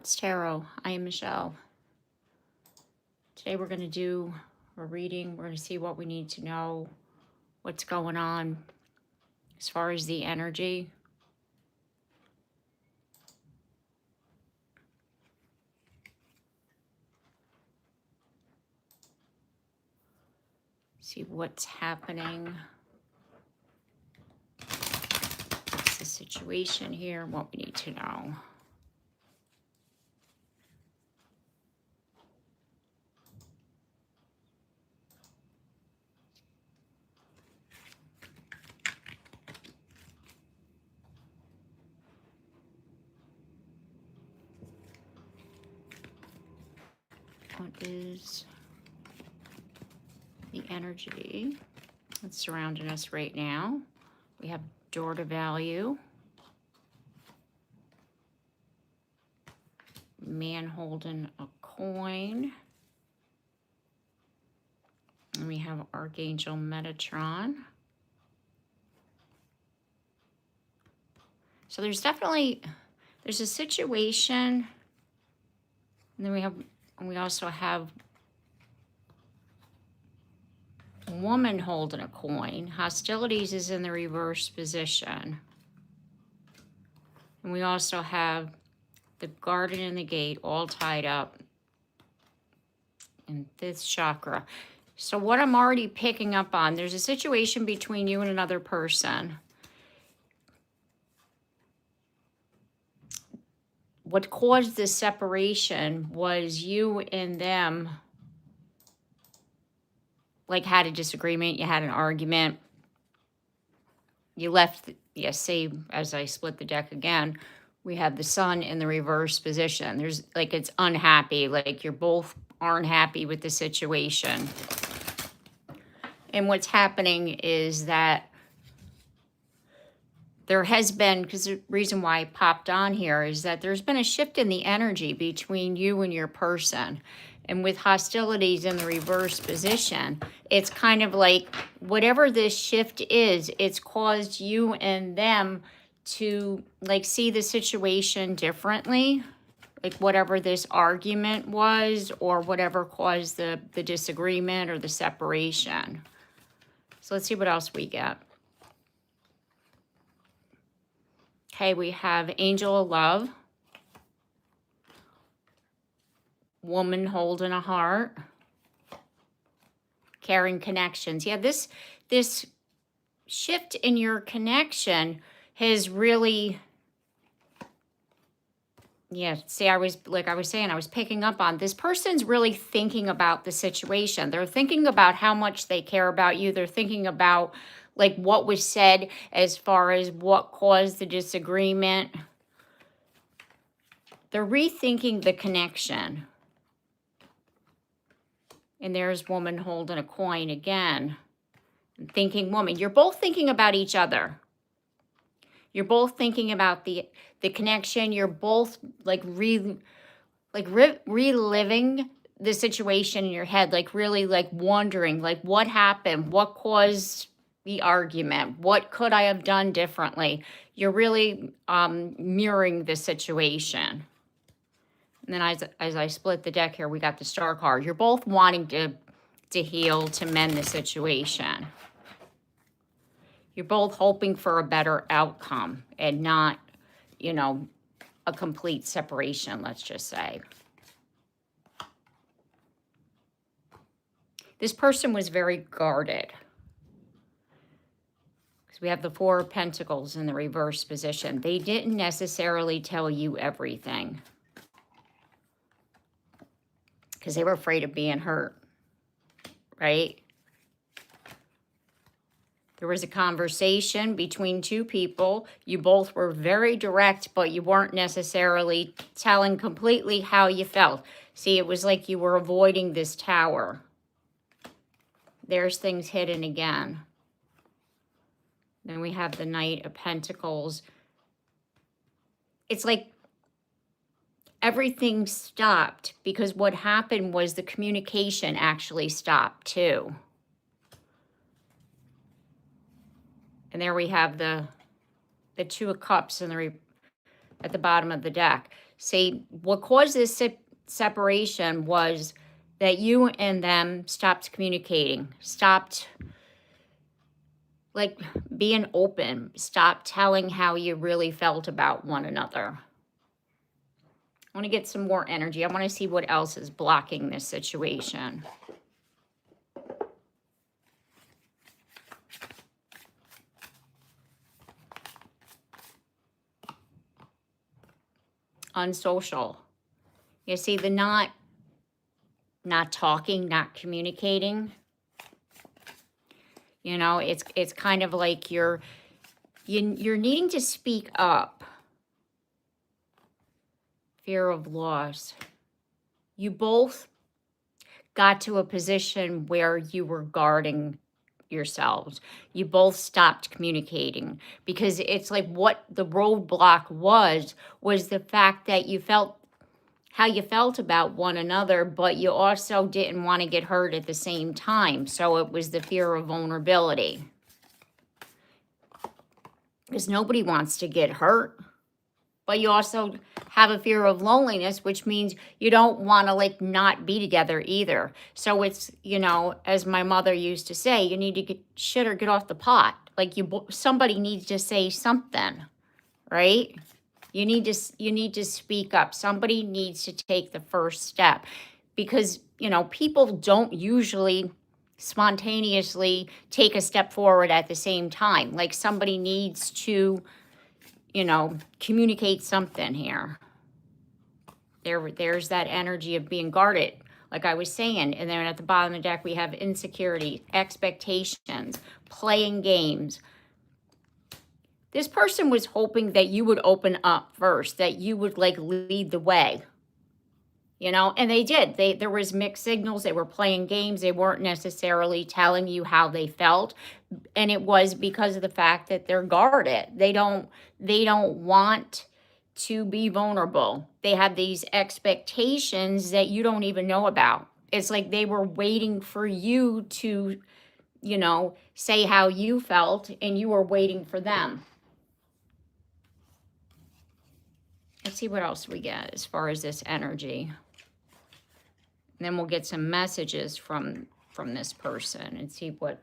Roadblocks Tarot. I am Michelle. Today we're going to do a reading. We're going to see what we need to know, what's going on as far as the energy. See what's happening. What's the situation here, what we need to know. What is the energy that's surrounding us right now? We have door to value, man holding a coin, and we have Archangel Metatron. So there's a situation, and then we also have a woman holding a coin. Hostilities is in the reverse position. And we also have the garden and the gate all tied up in fifth chakra. So what I'm already picking up on, there's a situation between you and another person. What caused this separation was you and them like had a disagreement, you had an argument, you left, say, as I split the deck again, we have the sun in the reverse position. There's like, it's unhappy, like you both aren't happy with the situation. And what's happening is that there has been, because the reason why I popped on here is that there's been a shift in the energy between you and your person. And with hostilities in the reverse position, it's kind of like whatever this shift is, it's caused you and them to like see the situation differently. Like whatever this argument was or whatever caused the disagreement or the separation. So let's see what else we get. Okay, we have Angel of Love. Woman holding a heart. Caring connections. Yeah, this shift in your connection has really, see, I was saying, I was picking up on this person's really thinking about the situation. They're thinking about how much they care about you. They're thinking about like what was said as far as what caused the disagreement. They're rethinking the connection. And there's woman holding a coin again. Thinking woman. You're both thinking about each other. You're both thinking about the connection. You're both like reliving the situation in your head. Like really like wondering like what happened? What caused the argument? What could I have done differently? You're really mirroring the situation. And then as I split the deck here, we got the Star card. You're both wanting to heal, to mend the situation. You're both hoping for a better outcome and not, a complete separation, let's just say. This person was very guarded. Because we have the Four of Pentacles in the reverse position. They didn't necessarily tell you everything. Because they were afraid of being hurt, right? There was a conversation between two people. You both were very direct, but you weren't necessarily telling completely how you felt. See, it was like you were avoiding this tower. There's things hidden again. Then we have the Knight of Pentacles. It's like everything stopped because what happened was the communication actually stopped too. And there we have the Two of Cups at the bottom of the deck. See, what caused this separation was that you and them stopped communicating, stopped like being open, stopped telling how you really felt about one another. I want to get some more energy. I want to see what else is blocking this situation. Unsocial. You see, the not talking, not communicating. You know, it's kind of like you're needing to speak up. Fear of loss. You both got to a position where you were guarding yourselves. You both stopped communicating because it's like what the roadblock was the fact that you felt how you felt about one another, but you also didn't want to get hurt at the same time. So it was the fear of vulnerability. Because nobody wants to get hurt. But you also have a fear of loneliness, which means you don't want to like not be together either. So it's, you know, as my mother used to say, you need to get shit or get off the pot. Like somebody needs to say something, right? You need to speak up. Somebody needs to take the first step because, you know, people don't usually spontaneously take a step forward at the same time. Like somebody needs to, you know, communicate something here. There's that energy of being guarded, like I was saying. And then at the bottom of the deck, we have insecurity, expectations, playing games. This person was hoping that you would open up first, that you would like lead the way, you know, and they did. There was mixed signals. They were playing games. They weren't necessarily telling you how they felt. And it was because of the fact that they're guarded. They don't want to be vulnerable. They have these expectations that you don't even know about. It's like they were waiting for you to, you know, say how you felt and you were waiting for them. Let's see what else we get as far as this energy. And then we'll get some messages from this person and see what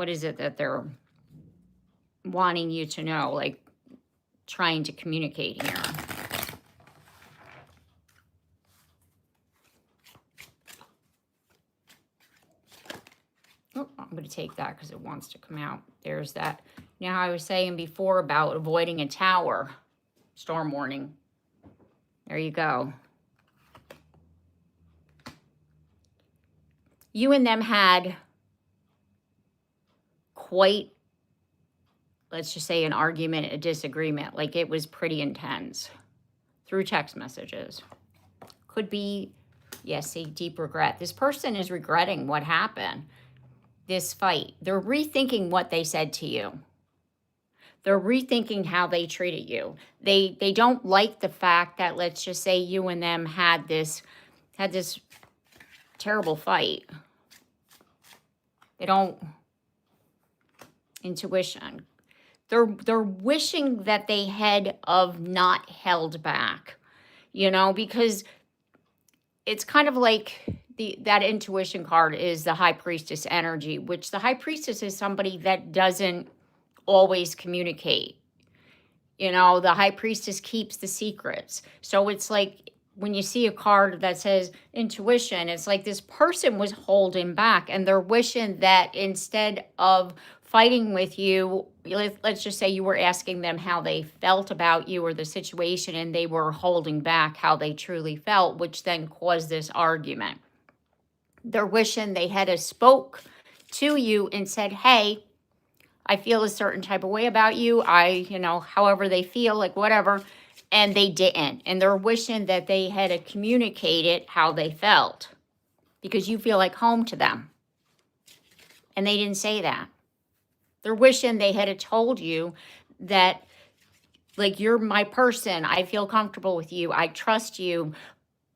is it that they're wanting you to know, like trying to communicate here. Oh, I'm going to take that because it wants to come out. There's that. Now, I was saying before about avoiding a tower. Storm warning. There you go. You and them had quite, let's just say, an argument, a disagreement. Like it was pretty intense through text messages. Could be, yes, a deep regret. This person is regretting what happened, this fight. They're rethinking what they said to you. They're rethinking how they treated you. They don't like the fact that, let's just say, you and them had this terrible fight. They don't, intuition. They're wishing that they had of not held back, you know, because it's kind of like that intuition card is the High Priestess energy, which the High Priestess is somebody that doesn't always communicate. You know, the High Priestess keeps the secrets. So it's like when you see a card that says intuition, it's like this person was holding back and they're wishing that instead of fighting with you, let's just say you were asking them how they felt about you or the situation and they were holding back how they truly felt, which then caused this argument. They're wishing they had a spoke to you and said, hey, I feel a certain type of way about you. You know, however they feel, like whatever. And they didn't. And they're wishing that they had communicated how they felt because you feel like home to them. And they didn't say that. They're wishing they had told you that, like, you're my person. I feel comfortable with you. I trust you.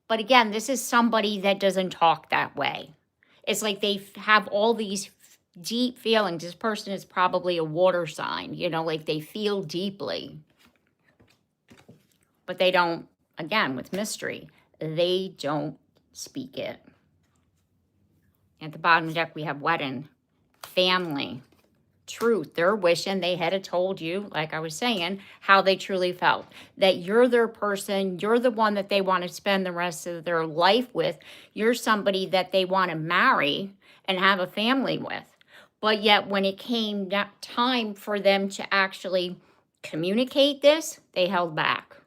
But again, this is somebody that doesn't talk that way. It's like they have all these deep feelings. This person is probably a water sign, you know, like they feel deeply. But they don't, again, with mystery, they don't speak it. At the bottom of the deck, we have wedding, family, truth. They're wishing they had told you, like I was saying, how they truly felt. That you're their person. You're the one that they want to spend the rest of their life with. You're somebody that they want to marry and have a family with. But yet when it came time for them to actually communicate this, they held back.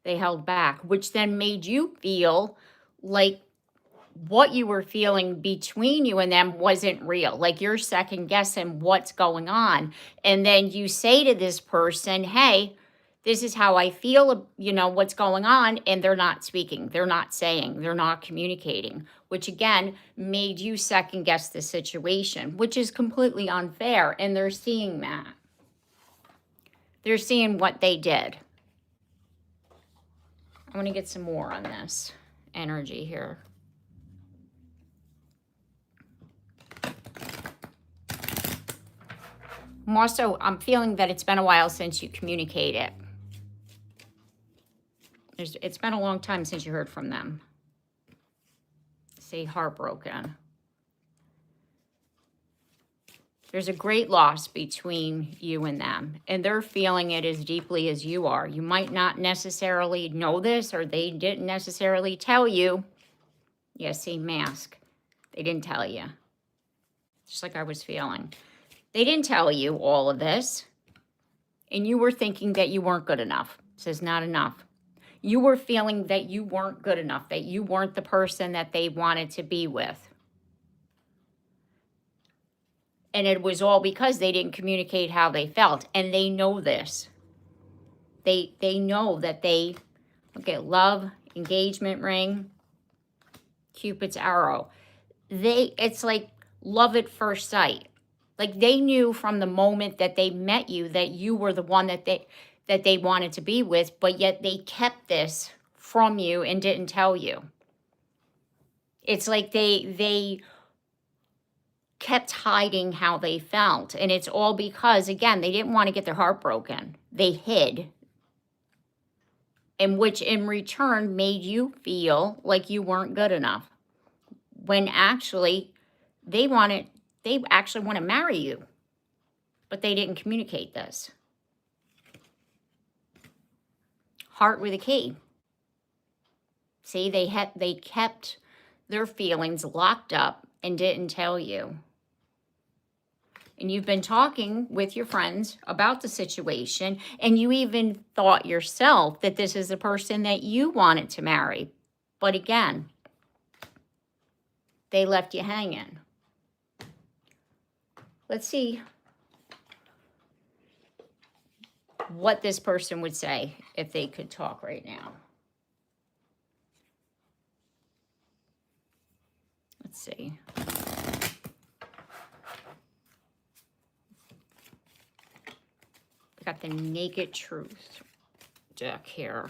They held back, which then made you feel like what you were feeling between you and them wasn't real. Like you're second guessing what's going on. And then you say to this person, hey, this is how I feel, what's going on. And they're not speaking. They're not saying. They're not communicating, which again made you second guess the situation, which is completely unfair. And they're seeing that. They're seeing what they did. I want to get some more on this energy here. I'm feeling that it's been a while since you communicated. It's been a long time since you heard from them. Say heartbroken. There's a great loss between you and them, and they're feeling it as deeply as you are. You might not necessarily know this, or they didn't necessarily tell you. Yeah, see, mask. They didn't tell you. Just like I was feeling. They didn't tell you all of this, and you were thinking that you weren't good enough. It says not enough. You were feeling that you weren't good enough, that you weren't the person that they wanted to be with. And it was all because they didn't communicate how they felt, and they know this. They know that they, okay, love, engagement ring, Cupid's arrow. It's like love at first sight. Like they knew from the moment that they met you that you were the one that they wanted to be with, but yet they kept this from you and didn't tell you. It's like they kept hiding how they felt. And it's all because, again, they didn't want to get their heart broken. They hid. And which in return made you feel like you weren't good enough. When actually they actually want to marry you, but they didn't communicate this. Heart with a key. See, they kept their feelings locked up and didn't tell you. And you've been talking with your friends about the situation, and you even thought yourself that this is the person that you wanted to marry. But again, they left you hanging. Let's see what this person would say if they could talk right now. Let's see. We got the Naked Truth deck here.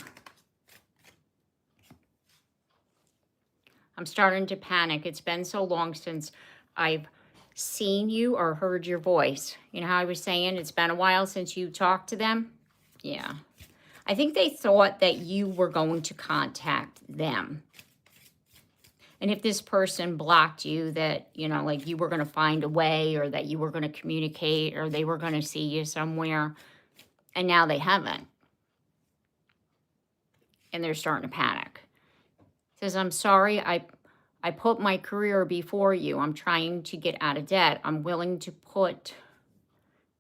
I'm starting to panic. It's been so long since I've seen you or heard your voice. You know how I was saying it's been a while since you talked to them? Yeah. I think they thought that you were going to contact them. And if this person blocked you, that, like you were going to find a way, or that you were going to communicate, or they were going to see you somewhere, and now they haven't. And they're starting to panic. It says, I'm sorry, I put my career before you. I'm trying to get out of debt. I'm willing to put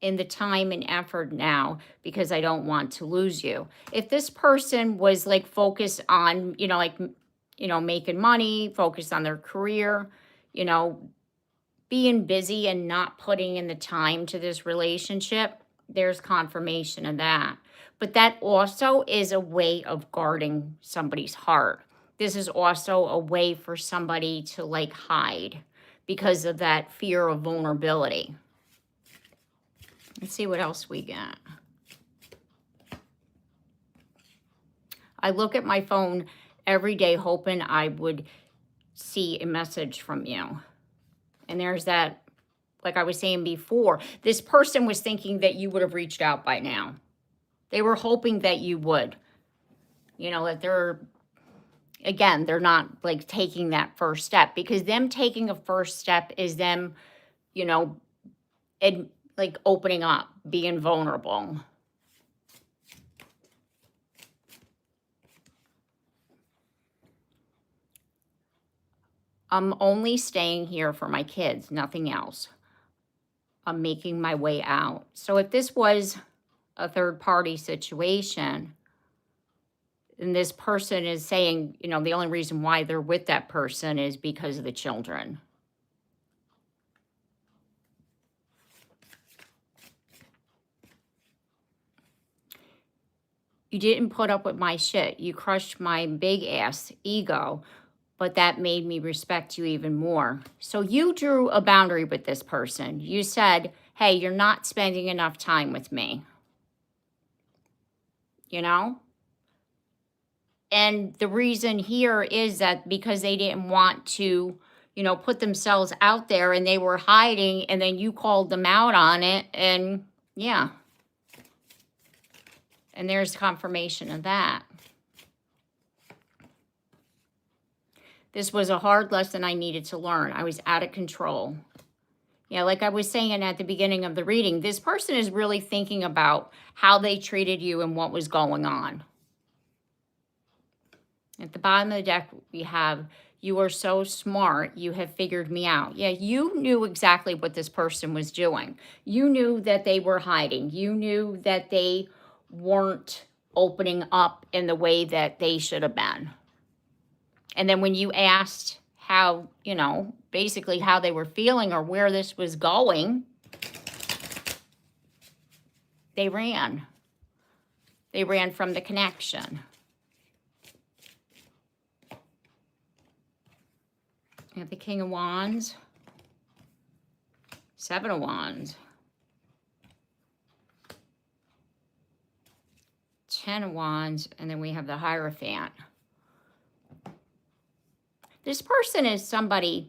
in the time and effort now because I don't want to lose you. If this person was like focused on, making money, focused on their career, being busy and not putting in the time to this relationship, there's confirmation of that. But that also is a way of guarding somebody's heart. This is also a way for somebody to like hide because of that fear of vulnerability. Let's see what else we got. I look at my phone every day hoping I would see a message from you. And there's that, like I was saying before, this person was thinking that you would have reached out by now. They were hoping that you would. You know, that again, they're not like taking that first step, because them taking a first step is them, you know, like opening up, being vulnerable. I'm only staying here for my kids, nothing else. I'm making my way out. So if this was a third party situation, and this person is saying, you know, the only reason why they're with that person is because of the children. You didn't put up with my shit. You crushed my big ass ego, but that made me respect you even more. So you drew a boundary with this person. You said, hey, you're not spending enough time with me. You know? And the reason here is that because they didn't want to, you know, put themselves out there, and they were hiding, and then you called them out on it. And yeah. And there's confirmation of that. This was a hard lesson I needed to learn. I was out of control. Yeah, like I was saying at the beginning of the reading, this person is really thinking about how they treated you and what was going on. At the bottom of the deck, we have, you are so smart, you have figured me out. Yeah, you knew exactly what this person was doing. You knew that they were hiding. You knew that they weren't opening up in the way that they should have been. And then when you asked how, you know, basically how they were feeling or where this was going, they ran. They ran from the connection. You have the King of Wands, Seven of Wands, Ten of Wands, and then we have the Hierophant. This person is somebody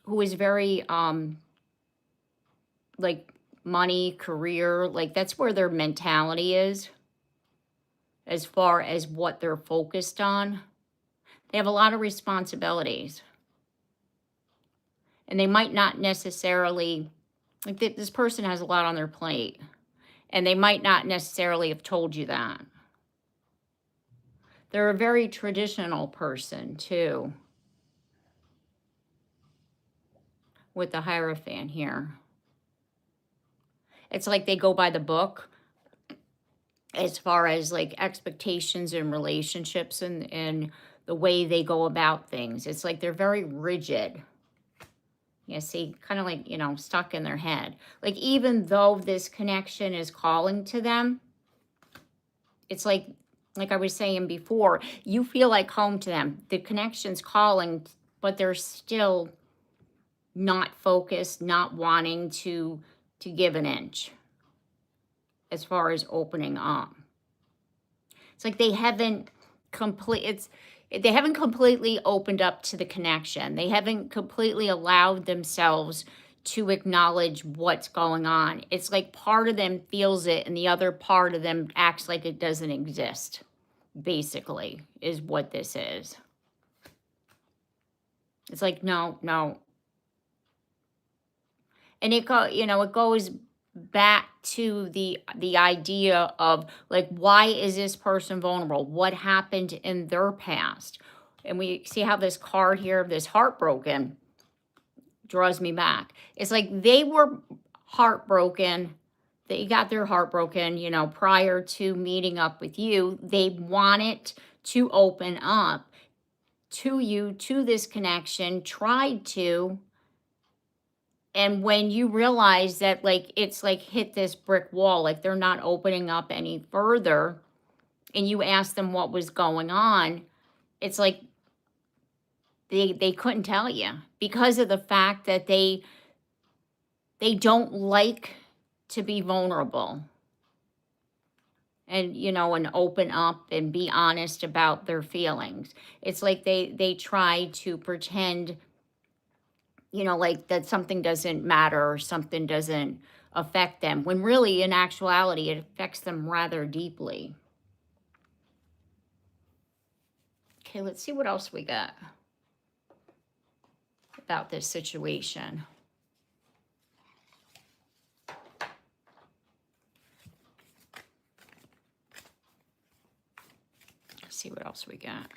who is very, like money, career, like that's where their mentality is as far as what they're focused on. They have a lot of responsibilities. And they might not necessarily, like this person has a lot on their plate. And they might not necessarily have told you that. They're a very traditional person, too, with the Hierophant here. It's like they go by the book as far as like expectations and relationships and the way they go about things. It's like they're very rigid. You see, kind of like, you know, stuck in their head. Like even though this connection is calling to them, it's like I was saying before, you feel like home to them. The connection's calling, but they're still not focused, not wanting to give an inch as far as opening up. It's like they haven't completely opened up to the connection. They haven't completely allowed themselves to acknowledge what's going on. It's like part of them feels it and the other part of them acts like it doesn't exist, basically, is what this is. It's like, no. And it goes back to the idea of like, why is this person vulnerable? What happened in their past? And we see how this card here, this heartbroken, draws me back. It's like they were heartbroken. They got their heart broken, you know, prior to meeting up with you. They wanted to open up to you, to this connection, tried to. And when you realize that, like, it's like hit this brick wall, like they're not opening up any further, and you ask them what was going on, it's like they couldn't tell you because of the fact that they don't like to be vulnerable and, you know, and open up and be honest about their feelings. It's like they try to pretend, you know, like that something doesn't matter or something doesn't affect them, when really in actuality it affects them rather deeply. Okay, let's see what else we got about this situation. Let's see what else we got.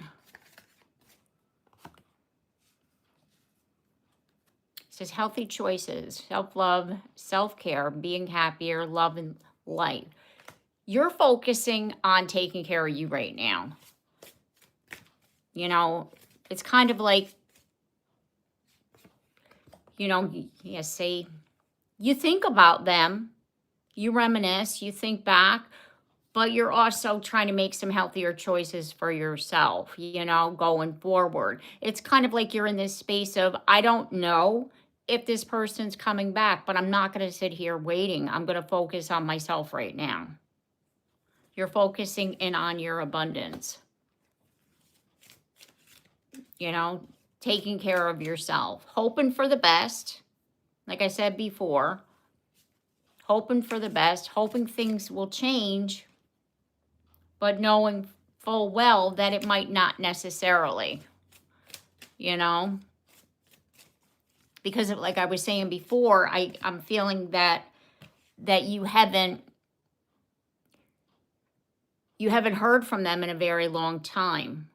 It says healthy choices, self-love, self-care, being happier, love, and light. You're focusing on taking care of you right now. You know, it's kind of like, you know, say, you think about them, you reminisce, you think back, but you're also trying to make some healthier choices for yourself, you know, going forward. It's kind of like you're in this space of, I don't know if this person's coming back, but I'm not going to sit here waiting. I'm going to focus on myself right now. You're focusing in on your abundance. You know, taking care of yourself, hoping for the best. Like I said before, hoping for the best, hoping things will change, but knowing full well that it might not necessarily, you know, because of, like I was saying before, I'm feeling that you haven't heard from them in a very long time,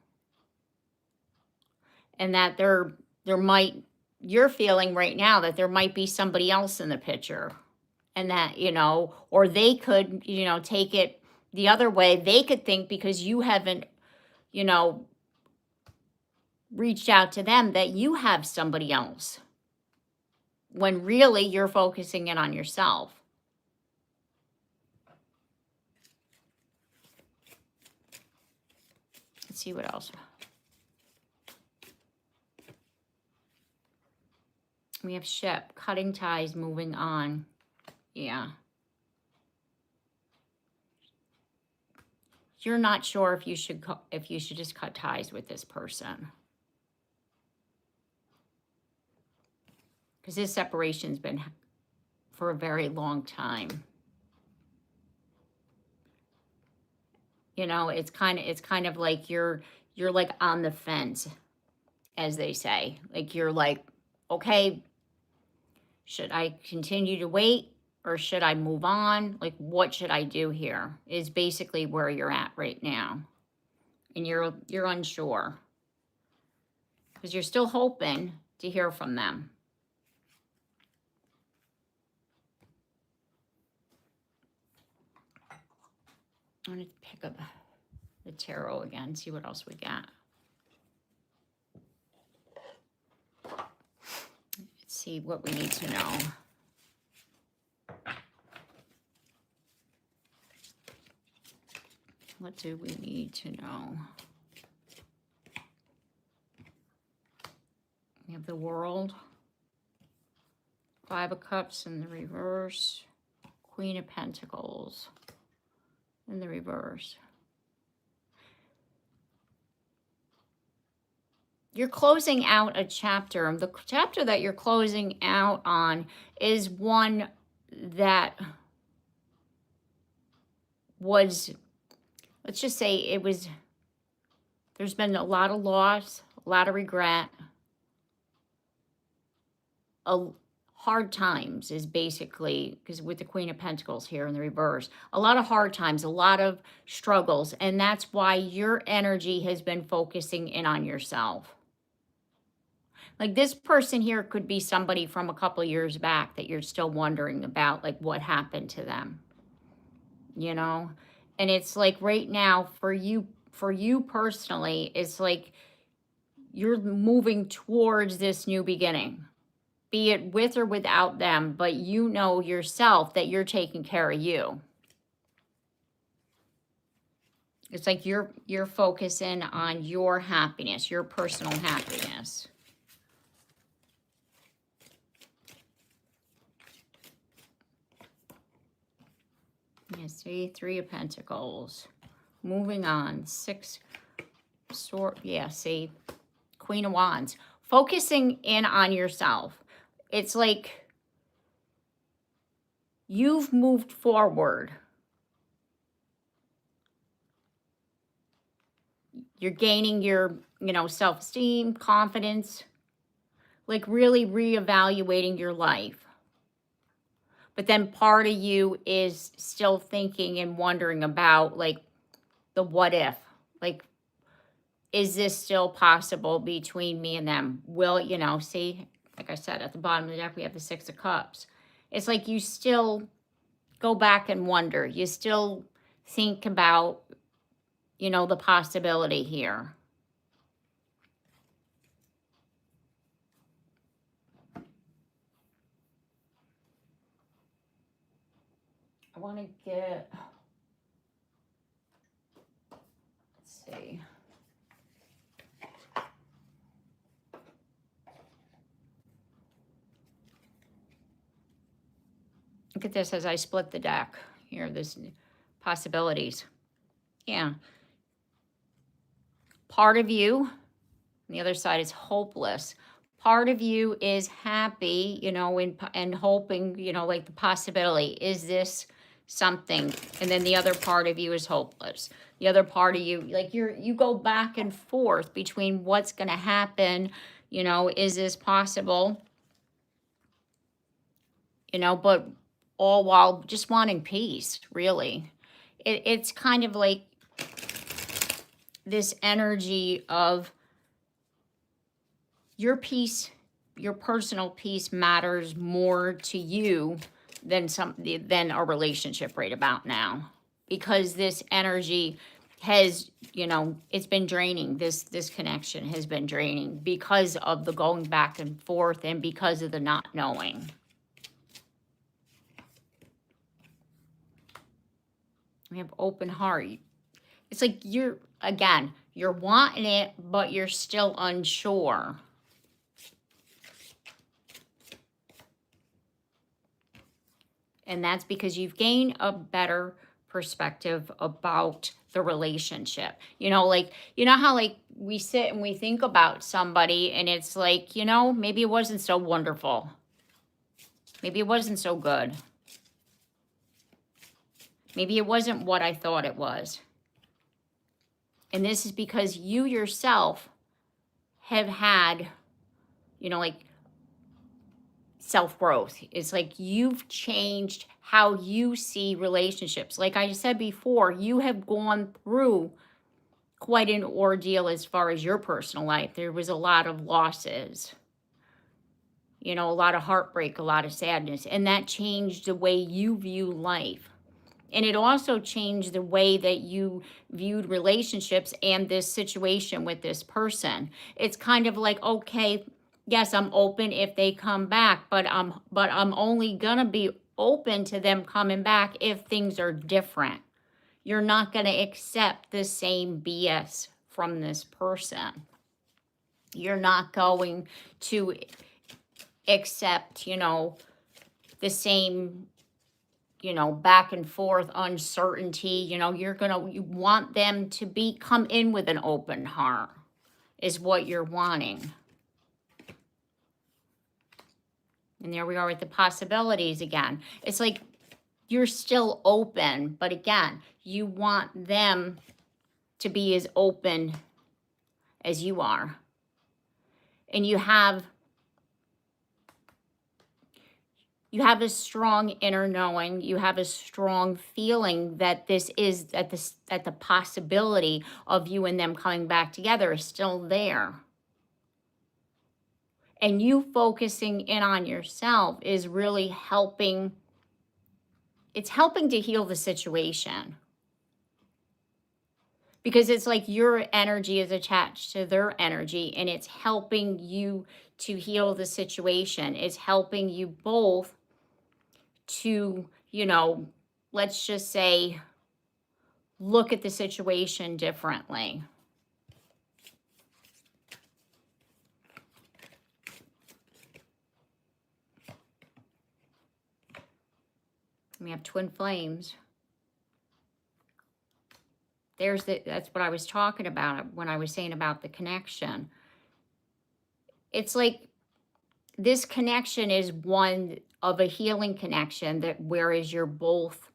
and that you're feeling right now that there might be somebody else in the picture, and that, you know, or they could, you know, take it the other way. They could think because you haven't, you know, reached out to them that you have somebody else, when really you're focusing in on yourself. Let's see what else. We have ship, cutting ties, moving on. Yeah. You're not sure if you should just cut ties with this person, because this separation's been for a very long time. You know, it's kind of like you're like on the fence, as they say. Like, you're like, okay, should I continue to wait or should I move on? Like, what should I do here is basically where you're at right now. And you're unsure, because you're still hoping to hear from them. I'm going to pick up the tarot again, see what else we got. Let's see what we need to know. What do we need to know? We have the World, Five of Cups in the reverse, Queen of Pentacles in the reverse. You're closing out a chapter. The chapter that you're closing out on is one that was, let's just say there's been a lot of loss, a lot of regret, hard times is basically, because with the Queen of Pentacles here in the reverse, a lot of hard times, a lot of struggles, and that's why your energy has been focusing in on yourself. Like, this person here could be somebody from a couple years back that you're still wondering about, like, what happened to them, you know? And it's like right now for you personally, it's like you're moving towards this new beginning, be it with or without them, but you know yourself that you're taking care of you. It's like you're focusing on your happiness, your personal happiness. Yeah, see, Three of Pentacles. Moving on, Six Sword. Yeah, see, Queen of Wands. Focusing in on yourself. It's like you've moved forward. you're gaining your, self-esteem, confidence, like really reevaluating your life. But then part of you is still thinking and wondering about like the what if. Like, is this still possible between me and them? Will, see, like I said, at the bottom of the deck, we have the Six of Cups. It's like you still go back and wonder. You still think about, the possibility here. I want to get, let's see. Look at this as I split the deck. Here, this possibilities. Yeah. Part of you, on the other side is hopeless. Part of you is happy, and hoping, like the possibility. Is this something? And then the other part of you is hopeless. The other part of you, like you go back and forth between what's going to happen, is this possible? But all while just wanting peace, really. It's kind of like this energy of your peace, your personal peace matters more to you than a relationship right about now. Because this energy has, it's been draining. This connection has been draining because of the going back and forth and because of the not knowing. We have open heart. It's like you're wanting it, but you're still unsure. And that's because you've gained a better perspective about the relationship. How like we sit and we think about somebody and it's like, maybe it wasn't so wonderful. Maybe it wasn't so good. Maybe it wasn't what I thought it was. And this is because you yourself have had, like self-growth. It's like you've changed how you see relationships. Like I said before, you have gone through quite an ordeal as far as your personal life. There was a lot of losses, a lot of heartbreak, a lot of sadness, and that changed the way you view life. And it also changed the way that you viewed relationships and this situation with this person. It's kind of like, okay, yes, I'm open if they come back, but I'm only gonna be open to them coming back if things are different. You're not gonna accept the same BS from this person. You're not going to accept, the same, back and forth uncertainty. You want them to come in with an open heart is what you're wanting. And there we are with the possibilities again. It's like you're still open, but again, you want them to be as open as you are. And you have a strong inner knowing, you have a strong feeling that that the possibility of you and them coming back together is still there. And you focusing in on yourself is really helping. It's helping to heal the situation. Because it's like your energy is attached to their energy and it's helping you to heal the situation. It's helping you both to, let's just say, look at the situation differently. We have twin flames. That's what I was talking about when I was saying about the connection. It's like this connection is one of a healing connection, that whereas you're both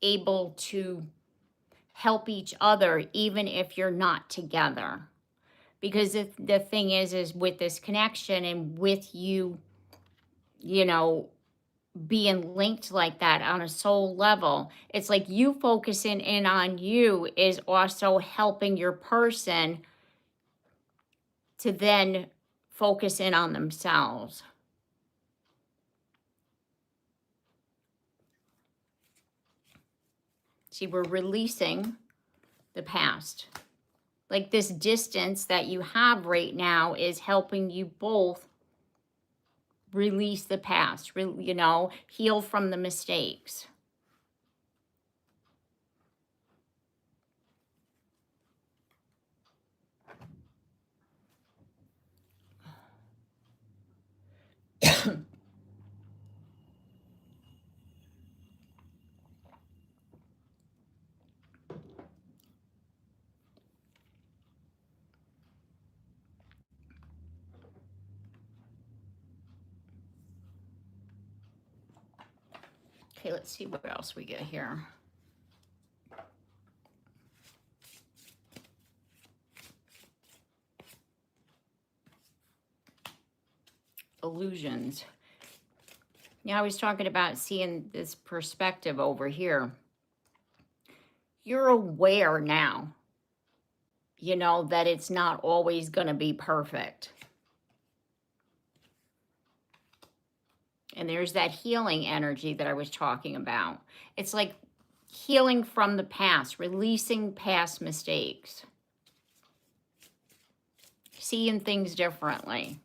able to help each other even if you're not together. Because the thing is with this connection and with you, you know, being linked like that on a soul level, it's like you focusing in on you is also helping your person to then focus in on themselves. See, we're releasing the past. Like this distance that you have right now is helping you both release the past, you know, heal from the mistakes. Okay, let's see what else we get here. Illusions. Now I was talking about seeing this perspective over here. You're aware now, you know, that it's not always going to be perfect. And there's that healing energy that I was talking about. It's like healing from the past, releasing past mistakes, seeing things differently.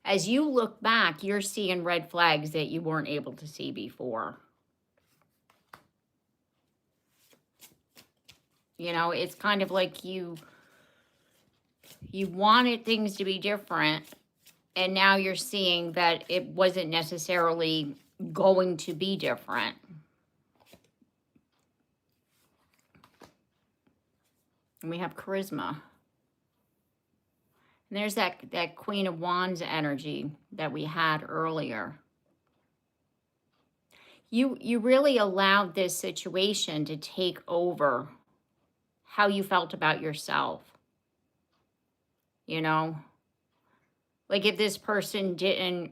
As you look back, you're seeing red flags that you weren't able to see before. You know, it's kind of like you wanted things to be different, and now you're seeing that it wasn't necessarily going to be different. And we have charisma. And there's that Queen of Wands energy that we had earlier. You really allowed this situation to take over how you felt about yourself. You know, like if this person didn't,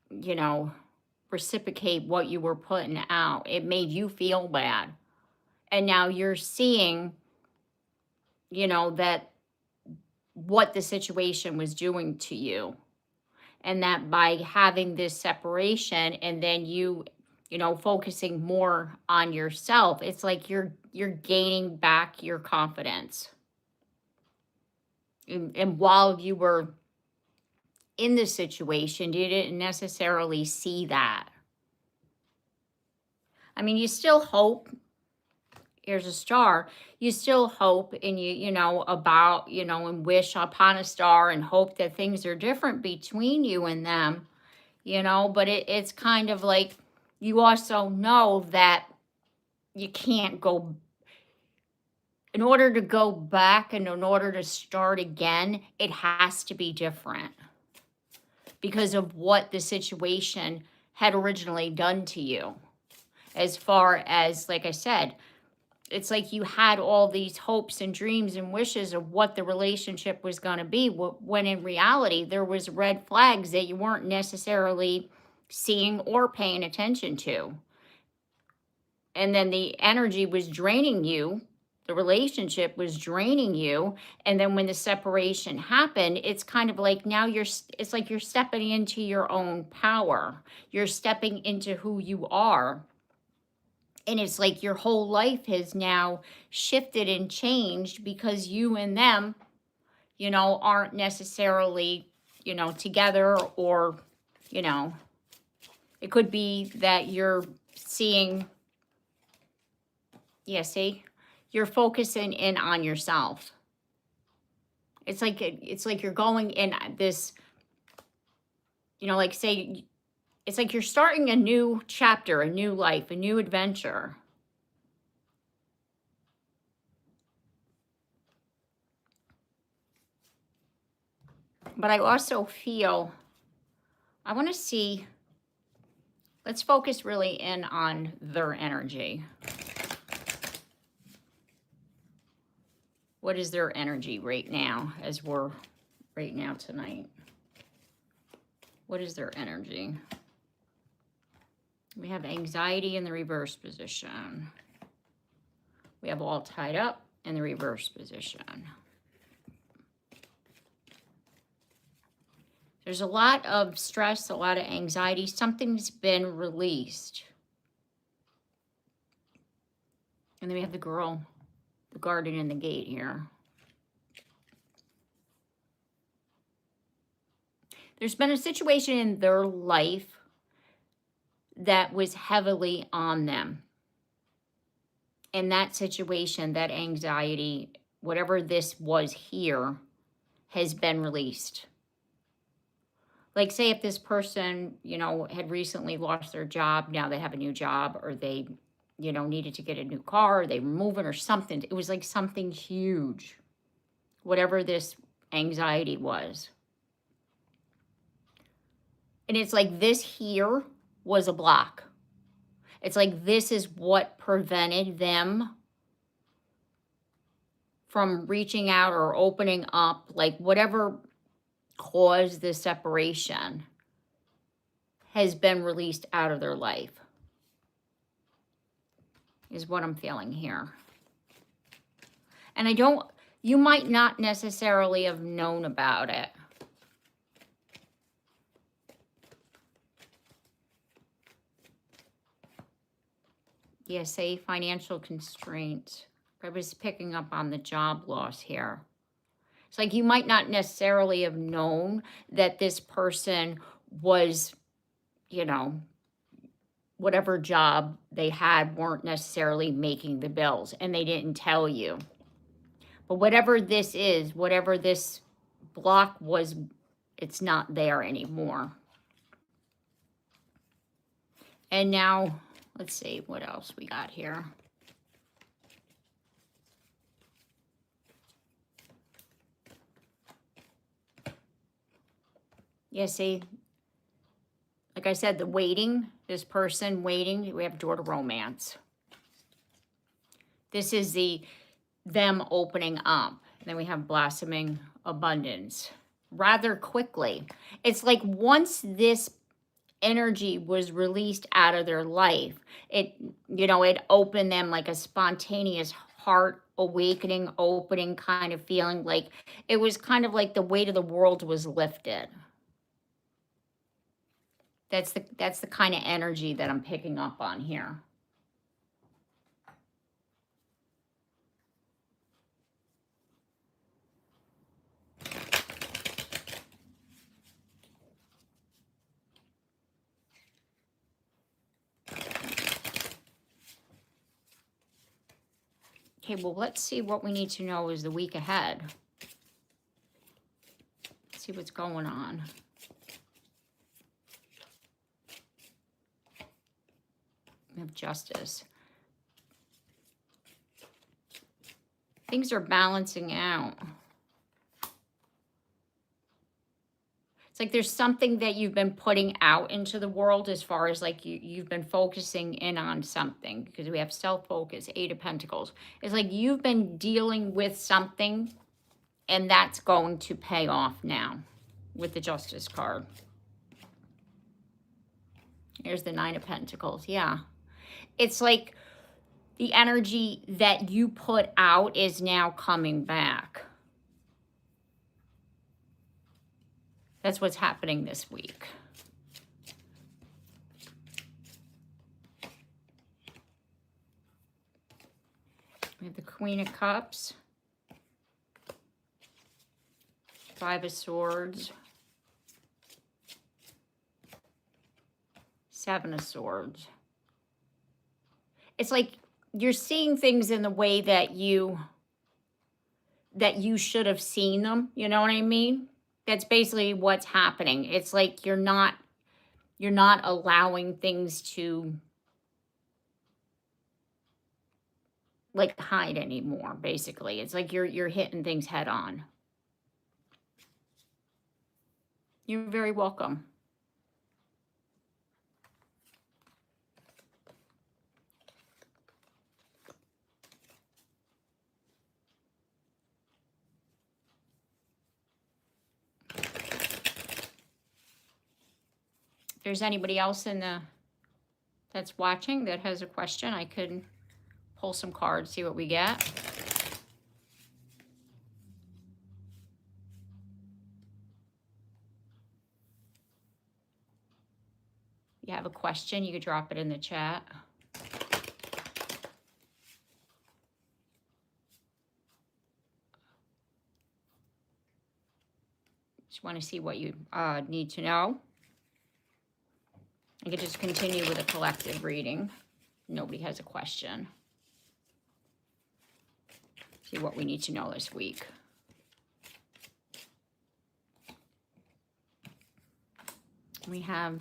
you know, reciprocate what you were putting out, it made you feel bad. And now you're seeing, you know, that what the situation was doing to you. And that by having this separation and then you know, focusing more on yourself, it's like you're gaining back your confidence. And while you were in this situation, you didn't necessarily see that. I mean, you still hope. Here's a star. You still hope and you know, about, you know, and wish upon a star and hope that things are different between you and them, you know, but it's kind of like you also know that you can't go. In order to go back and in order to start again, it has to be different because of what the situation had originally done to you. As far as, like I said, it's like you had all these hopes and dreams and wishes of what the relationship was going to be, when in reality, there was red flags that you weren't necessarily seeing or paying attention to. And then the energy was draining you. The relationship was draining you. And then when the separation happened, it's kind of like now it's like you're stepping into your own power. You're stepping into who you are. And it's like your whole life has now shifted and changed because you and them, you know, aren't necessarily, you know, together, or, you know, it could be that you're seeing, yeah, see, you're focusing in on yourself. It's like you're going in this, you know, like say, it's like you're starting a new chapter, a new life, a new adventure. But I also feel I want to see, let's focus really in on their energy. What is their energy right now as we're right now tonight? What is their energy? We have anxiety in the reverse position. We have all tied up in the reverse position. There's a lot of stress, a lot of anxiety. Something's been released. And then we have the girl, the garden and the gate here. There's been a situation in their life that was heavily on them. In that situation, that anxiety, whatever this was here, has been released. Like, say if this person, you know, had recently lost their job, now they have a new job, or they, you know, needed to get a new car, or they were moving or something. It was like something huge, whatever this anxiety was. And it's like this here was a block. It's like this is what prevented them from reaching out or opening up, like whatever caused the separation has been released out of their life, is what I'm feeling here. And you might not necessarily have known about it. Yeah, say financial constraints. I was picking up on the job loss here. It's like you might not necessarily have known that this person was, you know, whatever job they had weren't necessarily making the bills, and they didn't tell you. But whatever this is, whatever this block was, it's not there anymore. And now, let's see what else we got here. Yeah, see, like I said, the waiting, this person waiting, we have door to romance. This is them opening up. And then we have blossoming abundance rather quickly. It's like once this energy was released out of their life, it, you know, it opened them like a spontaneous heart awakening, opening kind of feeling. Like it was kind of like the weight of the world was lifted. That's the kind of energy that I'm picking up on here. Okay, well, let's see what we need to know is the week ahead. Let's see what's going on. We have justice. Things are balancing out. It's like there's something that you've been putting out into the world as far as like you've been focusing in on something, because we have self-focus, 8 of Pentacles. It's like you've been dealing with something, and that's going to pay off now with the Justice card. Here's the 9 of Pentacles. Yeah. It's like the energy that you put out is now coming back. That's what's happening this week. We have the Queen of Cups, 5 of Swords, 7 of Swords. It's like you're seeing things in the way that you should have seen them. You know what I mean? That's basically what's happening. It's like you're not allowing things to like hide anymore, basically. It's like you're hitting things head on. You're very welcome. there's anybody else that's watching that has a question, I could pull some cards, see what we get. If you have a question, you could drop it in the chat. Just want to see what you need to know. I could just continue with a collective reading. Nobody has a question. See what we need to know this week. We have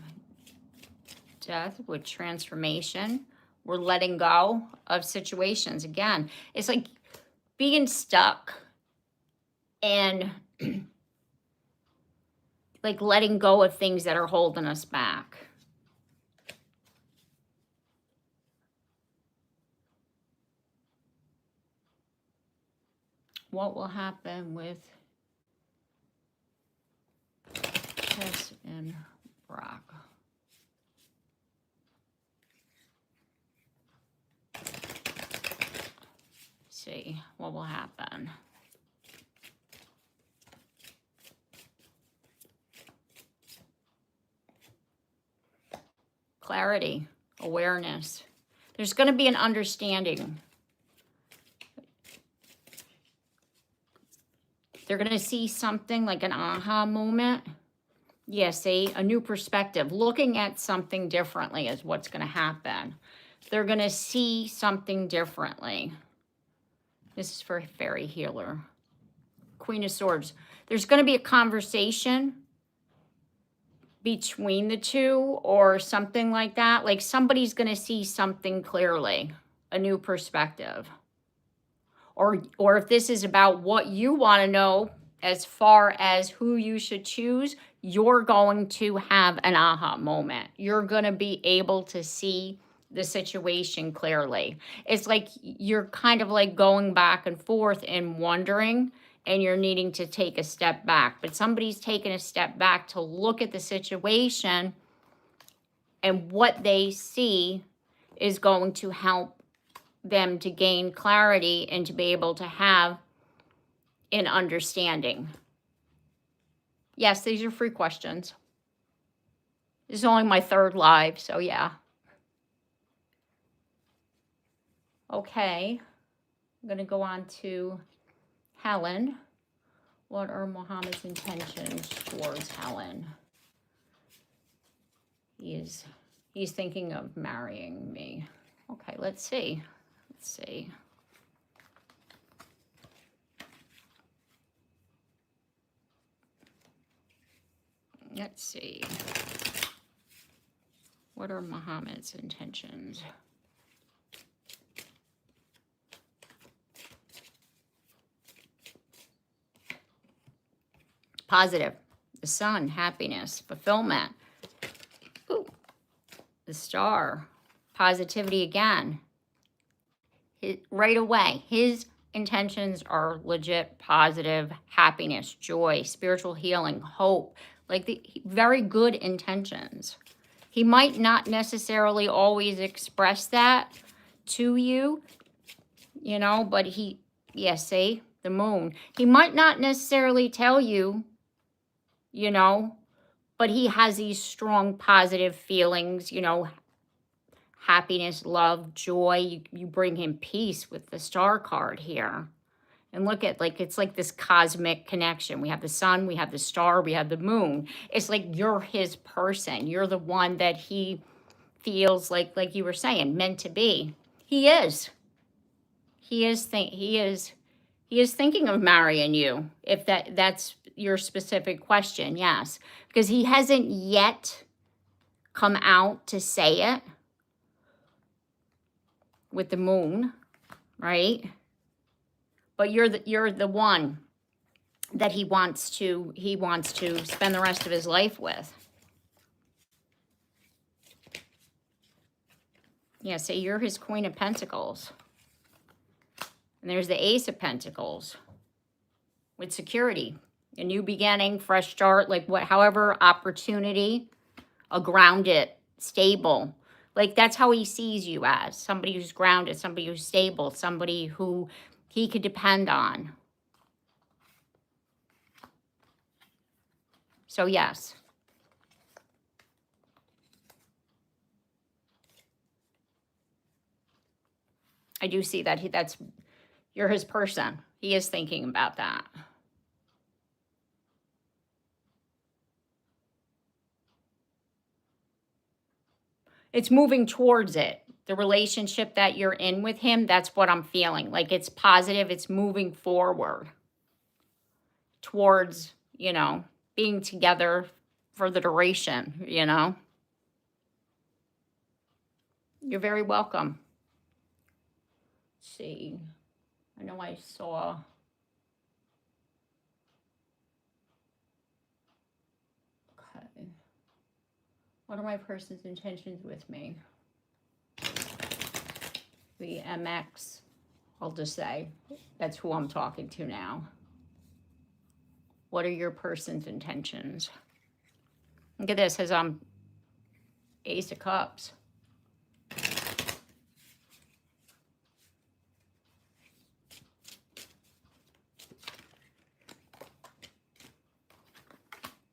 death with transformation. We're letting go of situations. Again, it's like being stuck and like letting go of things that are holding us back. What will happen with Tess and Brock? See what will happen. Clarity, awareness. There's going to be an understanding. They're going to see something like an aha moment. Yeah, see, a new perspective. Looking at something differently is what's going to happen. They're going to see something differently. This is for Fairy Healer. Queen of Swords. There's going to be a conversation between the two or something like that. Like somebody's going to see something clearly, a new perspective. Or if this is about what you want to know as far as who you should choose, you're going to have an aha moment. You're going to be able to see the situation clearly. It's like you're kind of like going back and forth and wondering, and you're needing to take a step back. But somebody's taking a step back to look at the situation, and what they see is going to help them to gain clarity and to be able to have an understanding. Yes, these are free questions. This is only my third live, so yeah. Okay, I'm going to go on to Helen. What are Muhammad's intentions towards Helen? He's thinking of marrying me. Okay, let's see. Let's see. Let's see. What are Muhammad's intentions? Positive. The sun, happiness, fulfillment. Ooh. The star. Positivity again. Right away, his intentions are legit positive, happiness, joy, spiritual healing, hope, like the very good intentions. He might not necessarily always express that to you, you know, but see, the moon. He might not necessarily tell you, you know, but he has these strong positive feelings, you know, happiness, love, joy. You bring him peace with the star card here. And look at, like, it's like this cosmic connection. We have the sun, we have the star, we have the moon. It's like you're his person. You're the one that he feels like you were saying, meant to be. He is. He is thinking of marrying you, if that's your specific question, yes. Because he hasn't yet come out to say it. With the moon, right? But you're the one that he wants to spend the rest of his life with. Yeah, so you're his Queen of Pentacles. And there's the Ace of Pentacles with security, a new beginning, fresh start, like however opportunity a grounded, stable. Like, that's how he sees you as. Somebody who's grounded, somebody who's stable, somebody who he could depend on. So, yes. I do see that you're his person. He is thinking about that. It's moving towards it. The relationship that you're in with him, that's what I'm feeling. Like, it's positive. It's moving forward towards, being together for the duration, You're very welcome. Let's see. I know I saw. Okay. What are my person's intentions with me? The MX, I'll just say, that's who I'm talking to now. What are your person's intentions? Look at this, has Ace of Cups.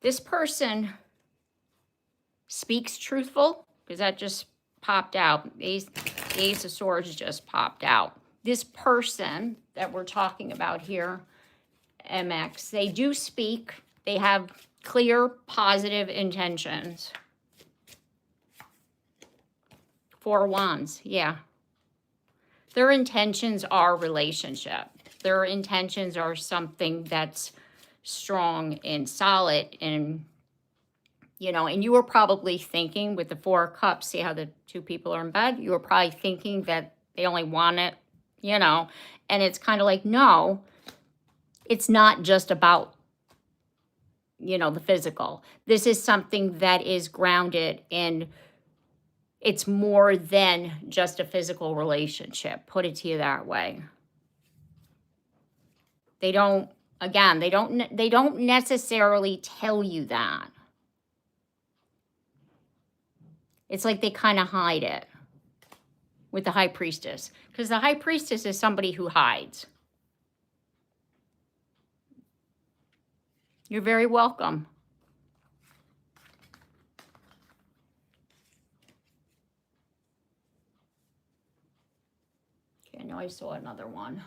This person speaks truthful, because that just popped out. The Ace of Swords just popped out. This person that we're talking about here, MX, they do speak. They have clear, positive intentions. Four of Wands, yeah. Their intentions are relationship. Their intentions are something that's strong and solid, and and you were probably thinking with the Four of Cups, see how the two people are in bed, you were probably thinking that they only want it, and it's kind of like, no, it's not just about the physical. This is something that is grounded in, it's more than just a physical relationship, put it to you that way. They don't necessarily tell you that. It's like they kind of hide it with the High Priestess. Because the High Priestess is somebody who hides. You're very welcome. Okay, I know I saw another one.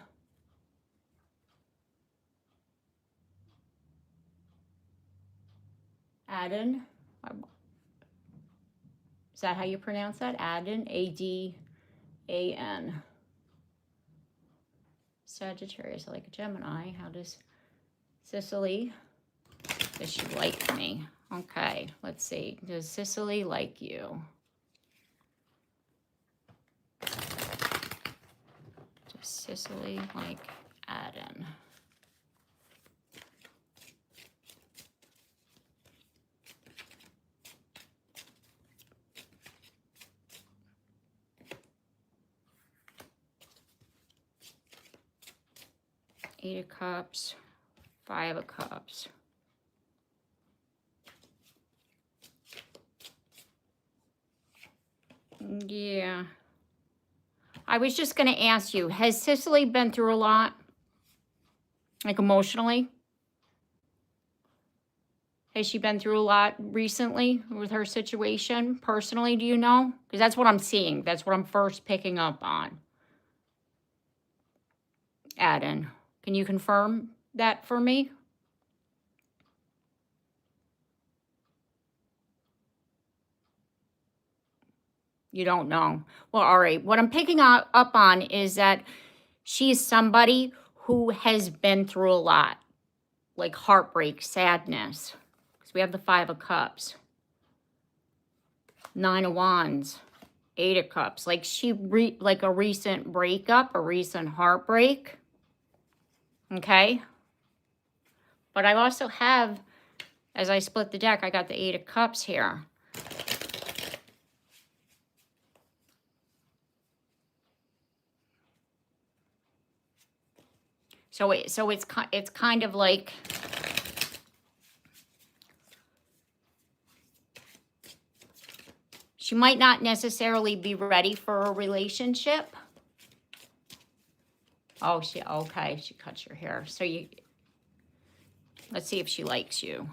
Adon. Is that how you pronounce that? Adon, A-D-A-N. Sagittarius, like a Gemini. How does Sicily? Does she like me? Okay, let's see. Does Sicily like you? Does Sicily like Adon? Eight of Cups, Five of Cups. Yeah. I was just going to ask you, has Sicily been through a lot? Like emotionally? Has she been through a lot recently with her situation? Personally, do you know? Because that's what I'm seeing. That's what I'm first picking up on. Adon. Can you confirm that for me? You don't know. Well, all right. What I'm picking up on is that she's somebody who has been through a lot, like heartbreak, sadness. Because we have the Five of Cups, Nine of Wands, Eight of Cups. Like like a recent breakup, a recent heartbreak. Okay? But I also have, as I split the deck, I got the Eight of Cups here. So it's kind of like, She might not necessarily be ready for a relationship. Oh, okay, she cuts your hair. So let's see if she likes you.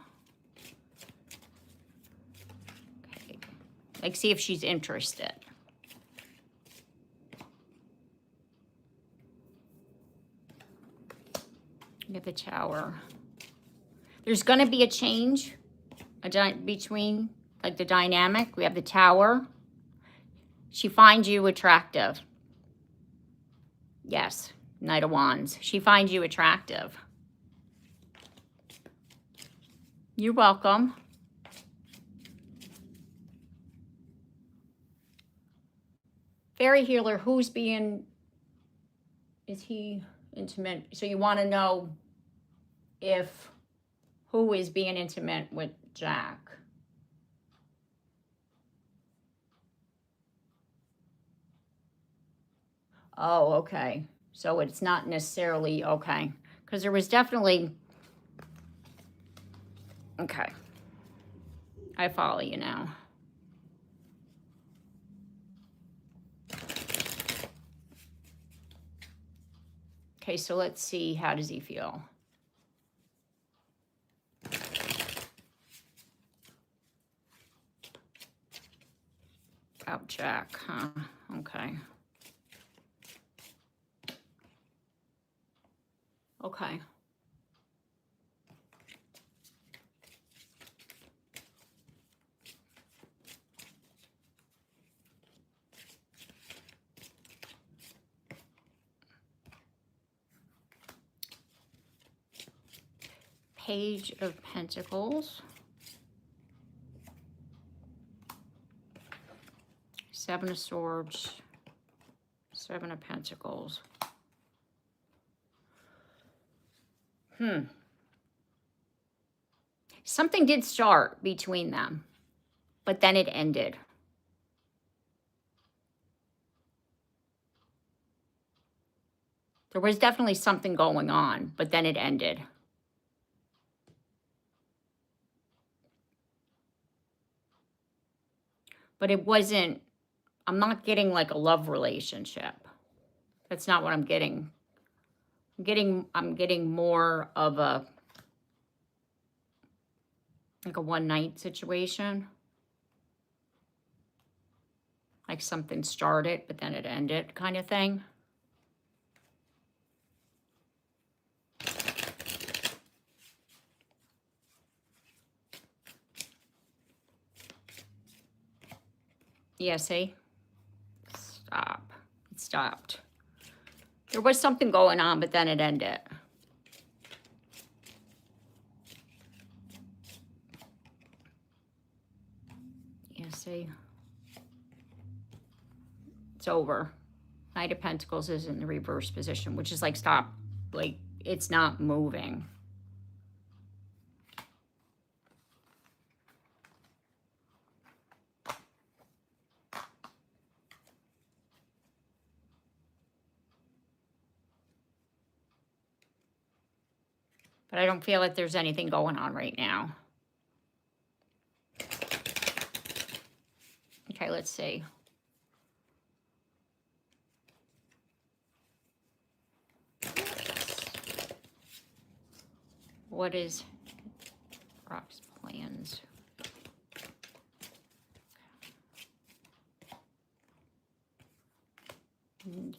Okay. Like, see if she's interested. You have the Tower. There's going to be a change between, like, the dynamic. We have the Tower. She finds you attractive. Yes, Knight of Wands. She finds you attractive. You're welcome. Fairy Healer, is he intimate? So you want to know who is being intimate with Jack. Oh, okay. So it's not necessarily, okay. Because there was definitely, okay. I follow you now. Okay, so let's see, how does he feel? About Jack, huh? Okay. Okay. Page of Pentacles. Seven of Swords. Seven of Pentacles. Something did start between them, but then it ended. There was definitely something going on, but then it ended. But it wasn't, I'm not getting like a love relationship. That's not what I'm getting. I'm getting more of like a one-night situation. Like something started, but then it ended kind of thing. Yeah, see? Stop. It stopped. There was something going on, but then it ended. Yeah, see? It's over. Knight of Pentacles is in the reverse position, which is like, stop. Like, it's not moving. But I don't feel like there's anything going on right now. Okay, let's see. What is Rock's plans?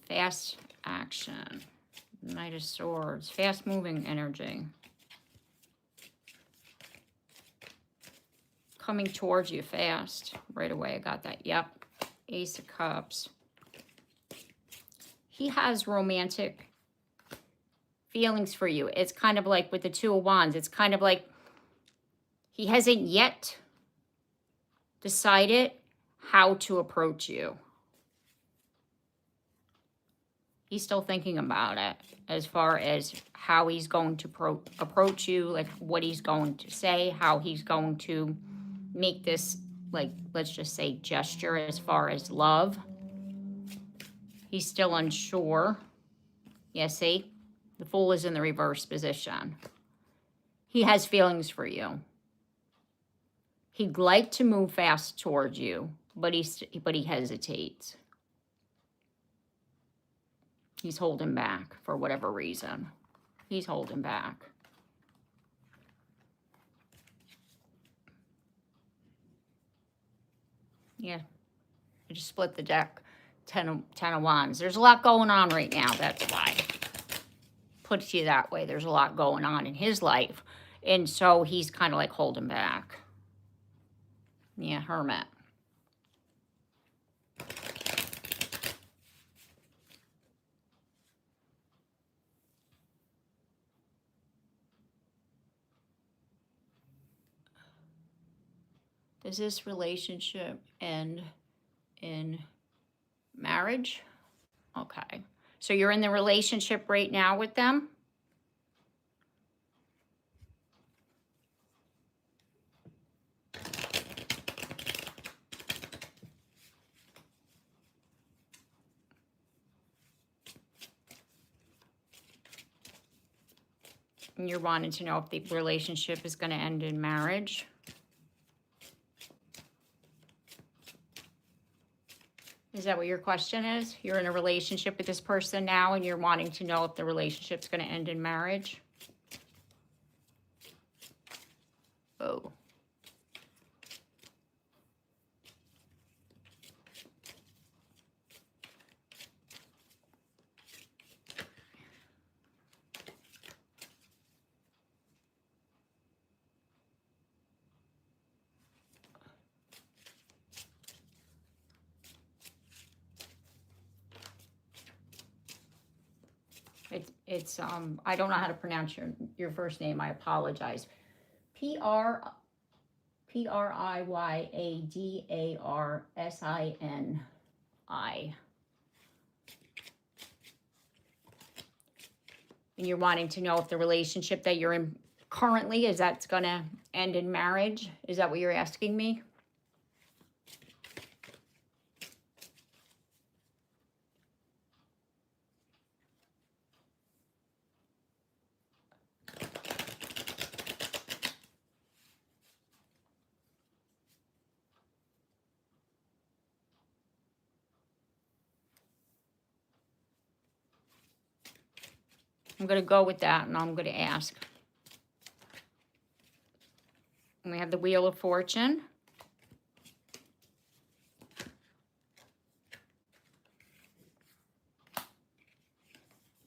Fast action. Knight of Swords. Fast moving energy. Coming towards you fast. Right away, I got that. Yep. Ace of Cups. He has romantic feelings for you. It's kind of like with the Two of Wands. It's kind of like he hasn't yet decided how to approach you. He's still thinking about it as far as how he's going to approach you, like what he's going to say, how he's going to make this, like, let's just say gesture as far as love. He's still unsure. Yeah, see? The Fool is in the reverse position. He has feelings for you. He'd like to move fast towards you, but he hesitates. He's holding back for whatever reason. He's holding back. Yeah, I just split the deck. Ten of Wands. There's a lot going on right now. That's why. Put it to you that way. There's a lot going on in his life. And so he's kind of like holding back. Yeah, Hermit. Does this relationship end in marriage? Okay. So you're in the relationship right now with them? And you're wanting to know if the relationship is going to end in marriage? Is that what your question is? You're in a relationship with this person now and you're wanting to know if the relationship's going to end in marriage? Oh. It's I don't know how to pronounce your first name. I apologize. Priyadarsinai. And you're wanting to know if the relationship that you're in currently, is that's going to end in marriage? Is that what you're asking me? I'm going to go with that, and I'm going to ask. And we have the Wheel of Fortune.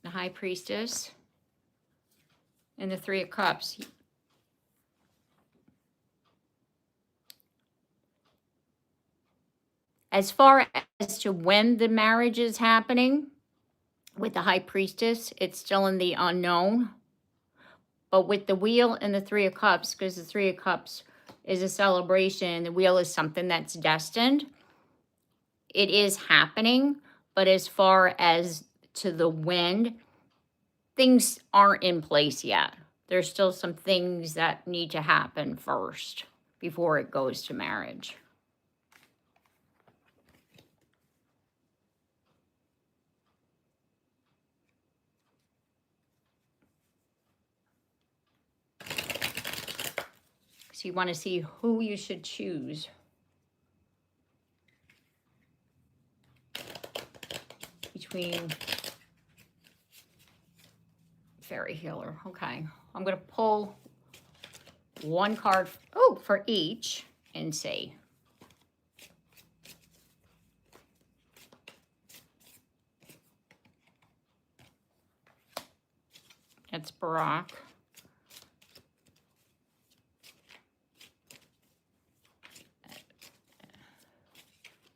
The High Priestess. And the Three of Cups. As far as to when the marriage is happening, with the High Priestess, it's still in the unknown. But with the Wheel and the Three of Cups, because the Three of Cups is a celebration, the Wheel is something that's destined, it is happening. But as far as to the when, things aren't in place yet. There's still some things that need to happen first before it goes to marriage. So you want to see who you should choose. Between Fairy Healer. Okay. I'm going to pull one card for each and see. That's Barack.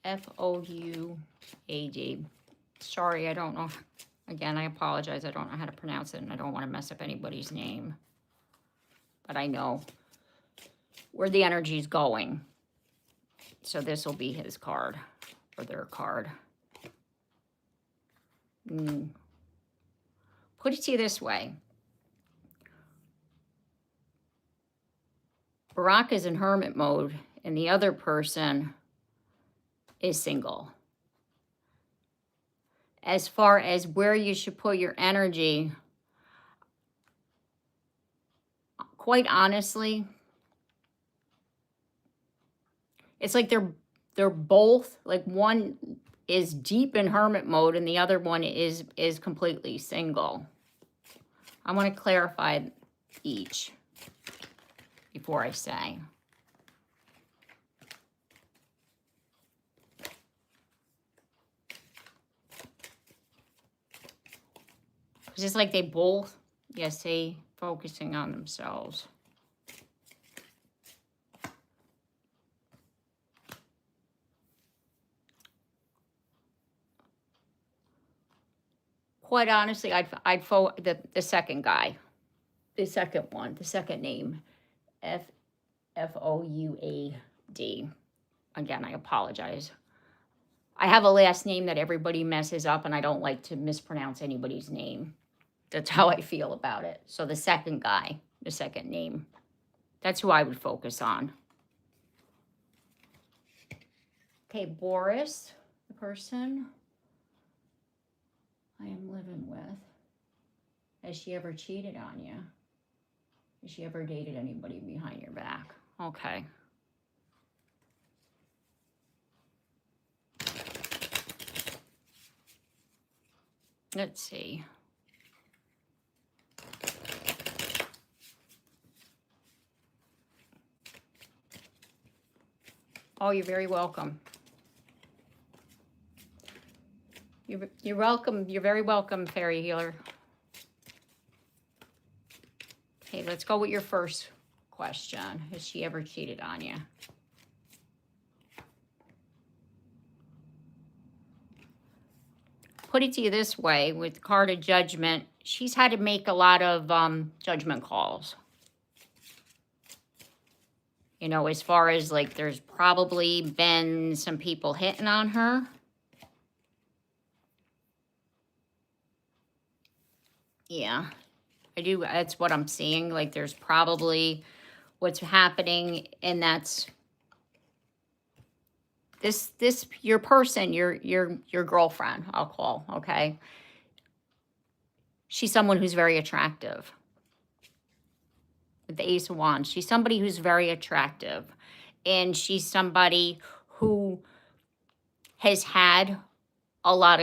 Fouad. Sorry, I don't know. Again, I apologize. I don't know how to pronounce it, and I don't want to mess up anybody's name. But I know where the energy is going. So this will be his card, or their card. Put it to you this way. Barack is in hermit mode, and the other person is single. As far as where you should put your energy, quite honestly, it's like they're they're both, like, one is deep in hermit mode and the other one is completely single. I want to clarify each before I say. It's just like they both, yes, they focusing on themselves. Quite honestly, I'd the second guy, the second one, the second name, Fouad. Again, I apologize. I have a last name that everybody messes up, and I don't like to mispronounce anybody's name. That's how I feel about it. So the second guy, the second name, that's who I would focus on. Okay, Boris, the person I am living with. Has she ever cheated on you? Has she ever dated anybody behind your back? Okay. Let's see. Oh, you're very welcome. You're welcome. You're very welcome, Fairy Healer. Okay, let's go with your first question. Has she ever cheated on you? Put it to you this way, with the card of judgment, she's had to make a lot of judgment calls. You know, as far as like there's probably been some people hitting on her. Yeah, I do. That's what I'm seeing. Like there's probably what's happening, and that's this your person, your girlfriend, I'll call, okay? She's someone who's very attractive. With the Ace of Wands, she's somebody who's very attractive, and she's somebody who has had a lot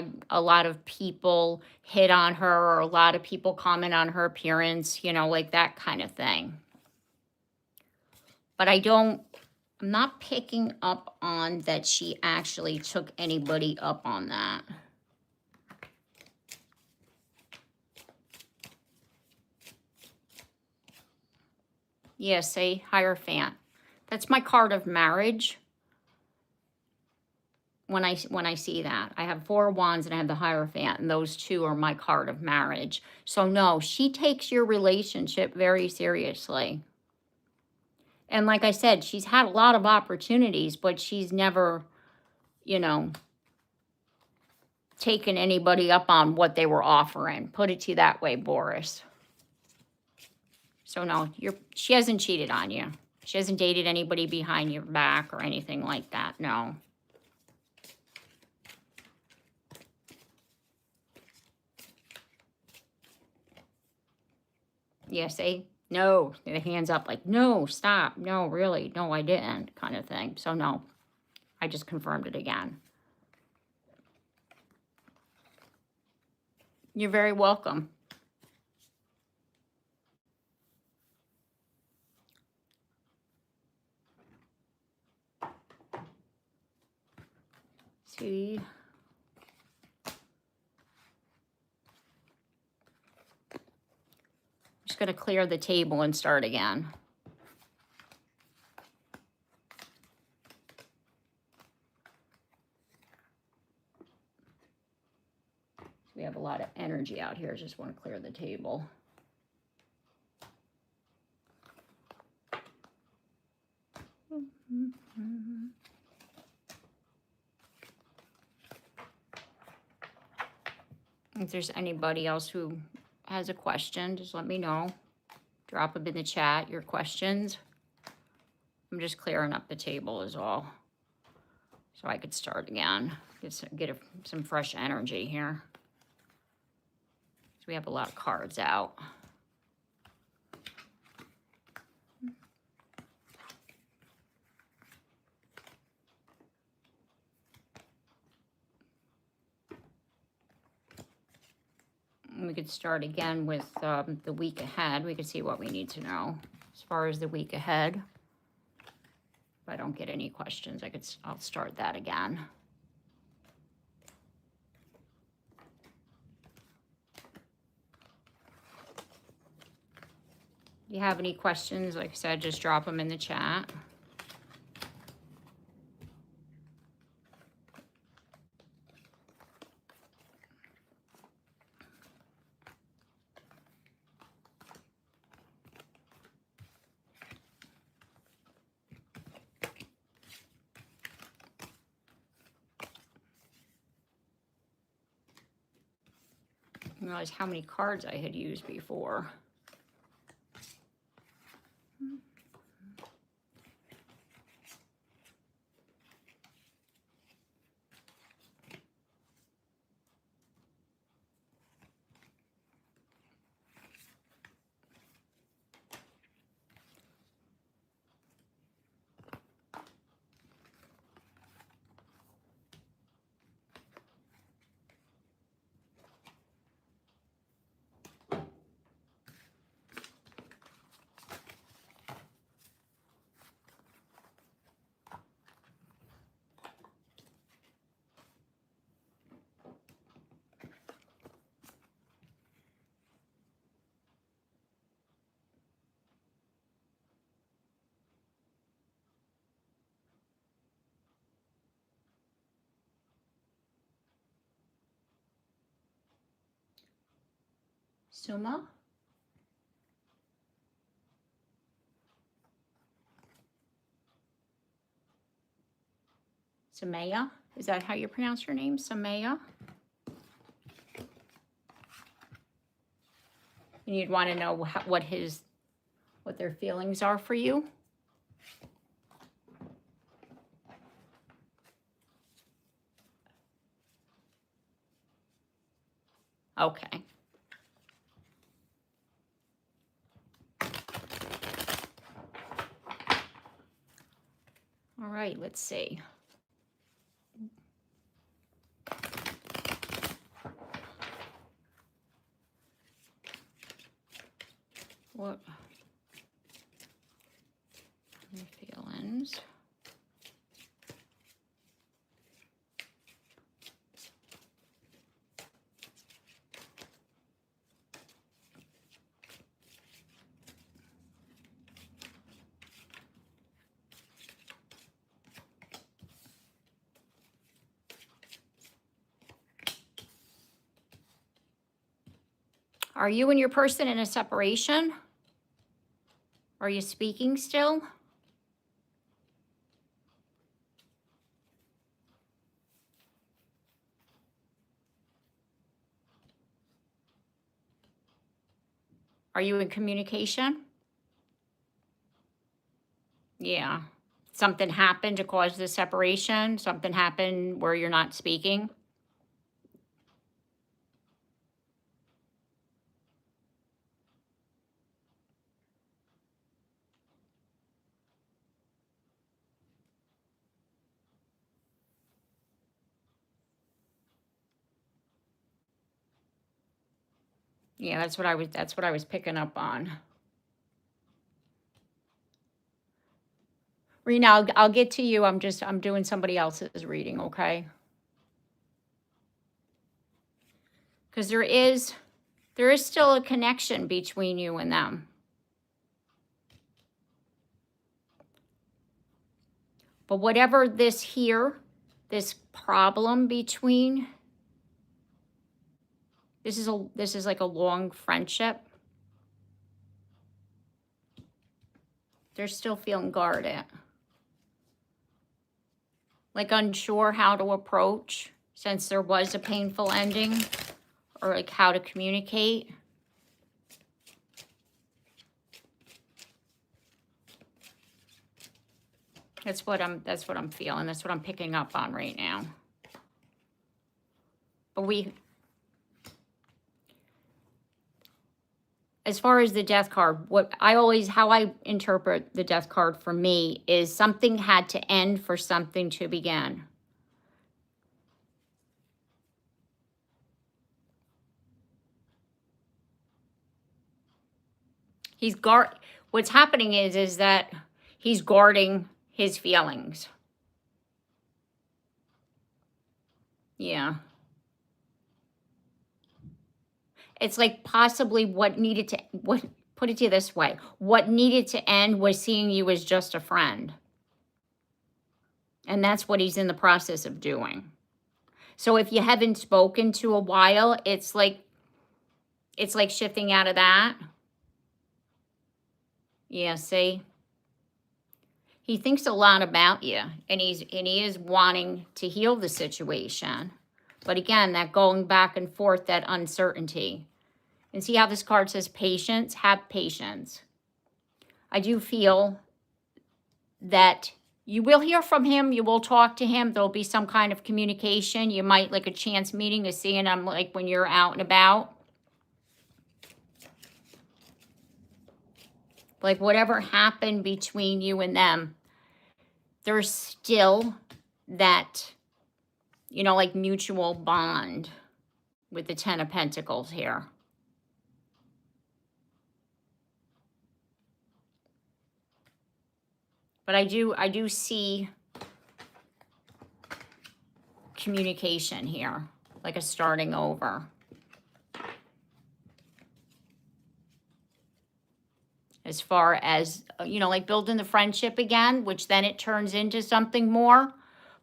of people hit on her, or a lot of people comment on her appearance, you know, like that kind of thing. But I'm not picking up on that she actually took anybody up on that. Yeah, say Hierophant. That's my card of marriage. When I see that, I have 4 wands and I have the Hierophant, and those two are my card of marriage. So no, she takes your relationship very seriously. And like I said, she's had a lot of opportunities, but she's never, you know, taken anybody up on what they were offering. Put it to you that way, Boris. So no, she hasn't cheated on you. She hasn't dated anybody behind your back or anything like that, no. Yeah, say, no, the hands up, like, no, stop, no, really, no, I didn't, kind of thing. So no, I just confirmed it again. You're very welcome. See? Just going to clear the table and start again. We have a lot of energy out here. Just want to clear the table. If there's anybody else who has a question, just let me know. Drop them in the chat, your questions. I'm just clearing up the table is all. So I could start again. Get some fresh energy here. So we have a lot of cards out. And we could start again with the week ahead. We could see what we need to know as far as the week ahead. If I don't get any questions, I'll start that again. If you have any questions, like I said, just drop them in the chat. I didn't realize how many cards I had used before. Suma? Samaya? Is that how you pronounce your name? Samaya? And you'd want to know what their feelings are for you? Okay. All right, let's see. What feelings? Are you and your person in a separation? Are you speaking still? Are you in communication? Yeah. Something happened to cause the separation? Something happened where you're not speaking? Yeah, that's what I was picking up on. Rena, I'll get to you. I'm doing somebody else's reading, okay? Because there is still a connection between you and them. But whatever this problem between, this is like a long friendship. They're still feeling guarded. Like unsure how to approach since there was a painful ending, or like how to communicate. That's what I'm feeling. That's what I'm picking up on right now. But as far as the death card, how I interpret the death card for me is something had to end for something to begin. What's happening is that he's guarding his feelings. Yeah. It's like possibly put it to you this way, what needed to end was seeing you as just a friend. And that's what he's in the process of doing. So if you haven't spoken to a while, it's like shifting out of that. Yeah, see? He thinks a lot about you, and he is wanting to heal the situation. But again, that going back and forth, that uncertainty. And see how this card says patience? Have patience. I do feel that you will hear from him. You will talk to him. There'll be some kind of communication. You might like a chance meeting or seeing him like when you're out and about. Like whatever happened between you and them, there's still that, like mutual bond with the Ten of Pentacles here. But I do see communication here, like a starting over. As far as, like building the friendship again, which then it turns into something more.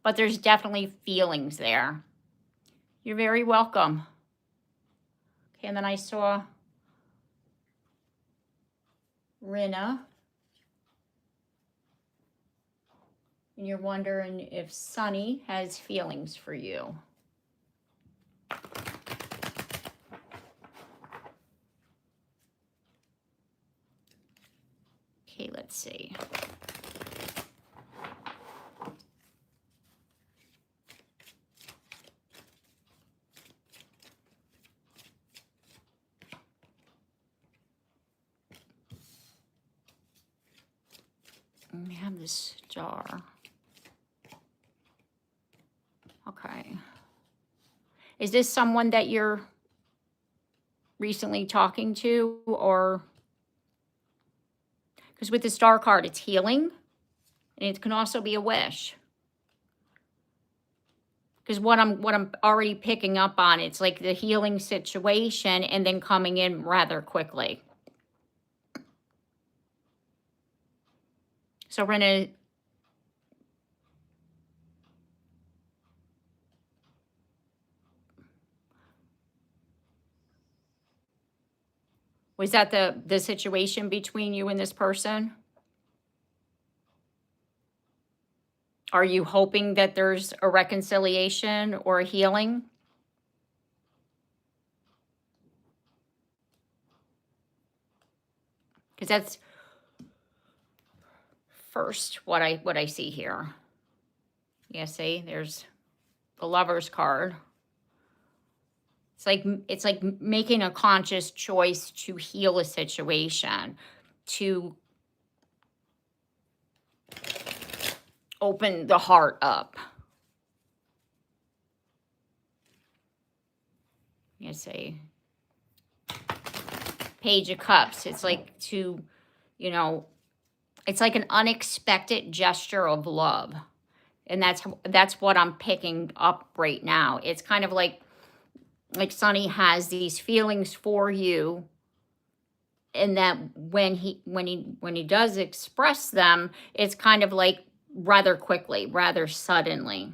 But there's definitely feelings there. You're very welcome. Okay, and then I saw Rena. And you're wondering if Sunny has feelings for you. Okay, let's see. We have this star. Okay. Is this someone that you're recently talking to, or because with the star card, it's healing, and it can also be a wish. Because what I'm already picking up on, it's like the healing situation and then coming in rather quickly. So Rena, was that the situation between you and this person? Are you hoping that there's a reconciliation or a healing? Because that's first what I see here. Yeah, see, there's the Lover's card. It's like making a conscious choice to heal a situation, to open the heart up. You see, Page of Cups. It's like to, it's like an unexpected gesture of love. And that's what I'm picking up right now. It's kind of like Sunny has these feelings for you, and that when he does express them, it's kind of like rather quickly, rather suddenly.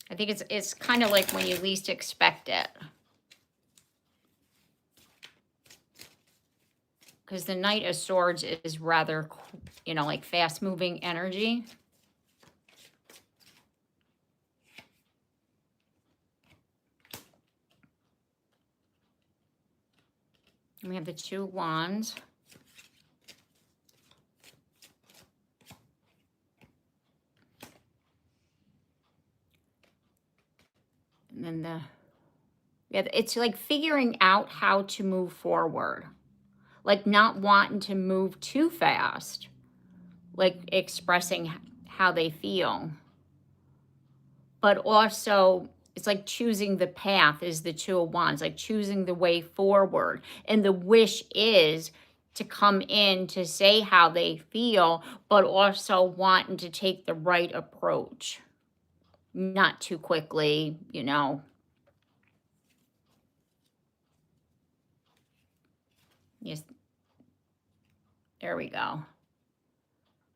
I think it's kind of like when you least expect it. Because the Knight of Swords is rather, like fast-moving energy. And we have the Two of Wands. And then it's like figuring out how to move forward. Like not wanting to move too fast, like expressing how they feel. but also it's like choosing the path is the Two of Wands, like choosing the way forward. And the wish is to come in to say how they feel, but also wanting to take the right approach, not too quickly, you know. Yes, there we go.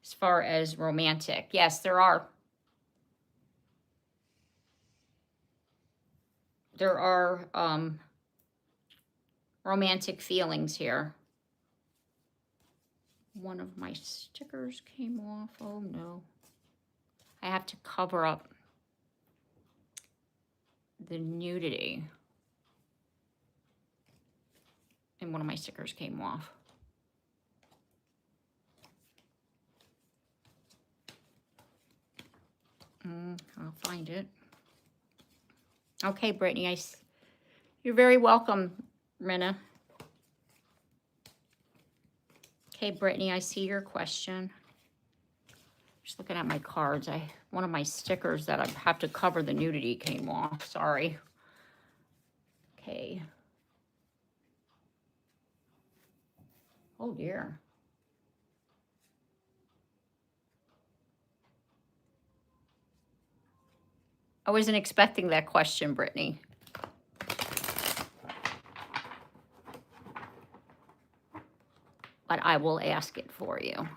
As far as romantic, yes, there are romantic feelings here. One of my stickers came off. Oh no. I have to cover up the nudity. And one of my stickers came off. I'll find it. Okay, Brittany, you're very welcome, Rena. Okay, Brittany, I see your question. Just looking at my cards. One of my stickers that I have to cover the nudity came off. Sorry. Okay. Oh dear. I wasn't expecting that question, Brittany. But I will ask it for you.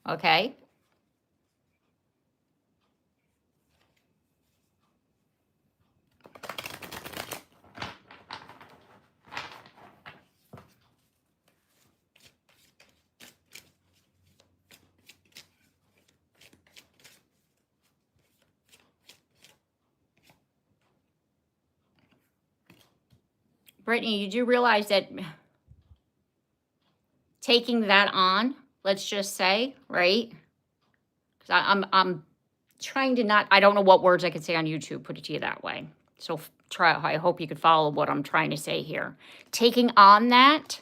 Okay? Brittany, you do realize that taking that on, let's just say, right? Because I'm trying to not, I don't know what words I could say on YouTube, put it to you that way. So I hope you could follow what I'm trying to say here. Taking on that,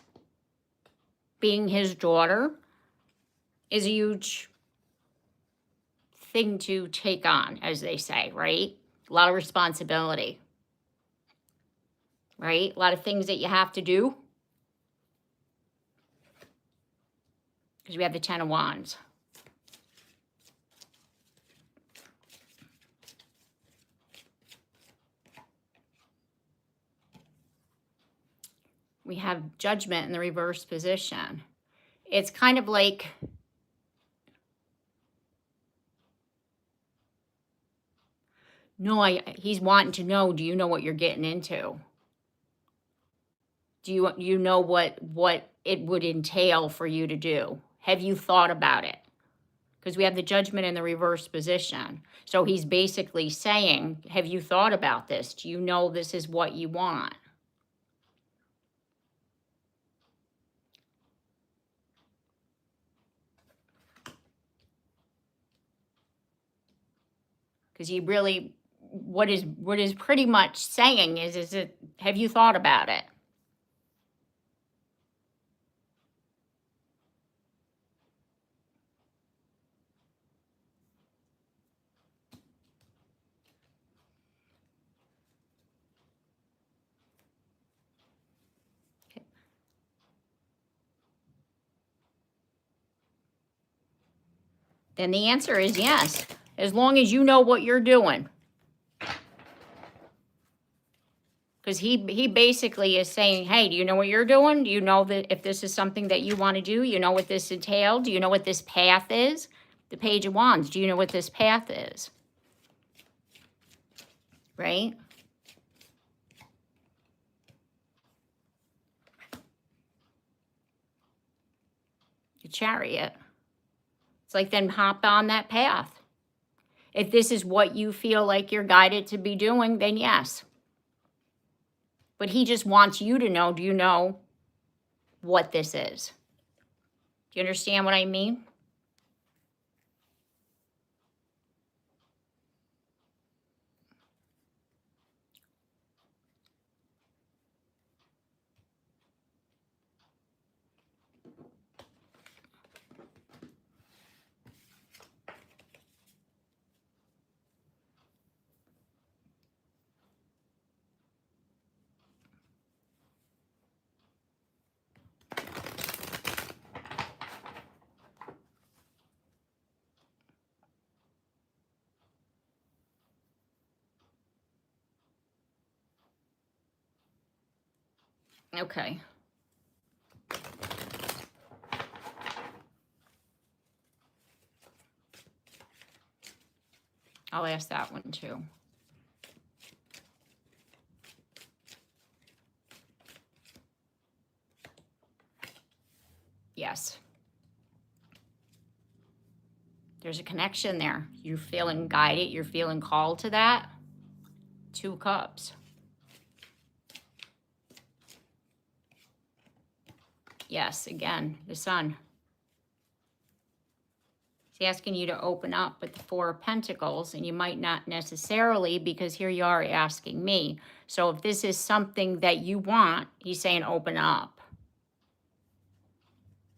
being his daughter, is a huge thing to take on, as they say, right? A lot of responsibility, right? A lot of things that you have to do. Because we have the Ten of Wands. We have Judgment in the reverse position. It's kind of like, no, he's wanting to know, do you know what you're getting into? Do you know what it would entail for you to do? Have you thought about it? Because we have the Judgment in the reverse position. So he's basically saying, have you thought about this? Do you know this is what you want? Because he really, what is pretty much saying is it, have you thought about it? Then the answer is yes, as long as you know what you're doing. Because he basically is saying, hey, do you know what you're doing? Do you know that if this is something that you want to do? You know what this entails? Do you know what this path is? The Page of Wands, do you know what this path is? Right? The Chariot. It's like, then hop on that path. If this is what you feel like you're guided to be doing, then yes. But he just wants you to know, do you know what this is? Do you understand what I mean? Okay. I'll ask that one too. Yes. There's a connection there. You're feeling guided. You're feeling called to that. 2 cups. Yes, again, the sun. He's asking you to open up with the 4 of Pentacles, and you might not necessarily, because here you are asking me. So if this is something that you want, he's saying open up.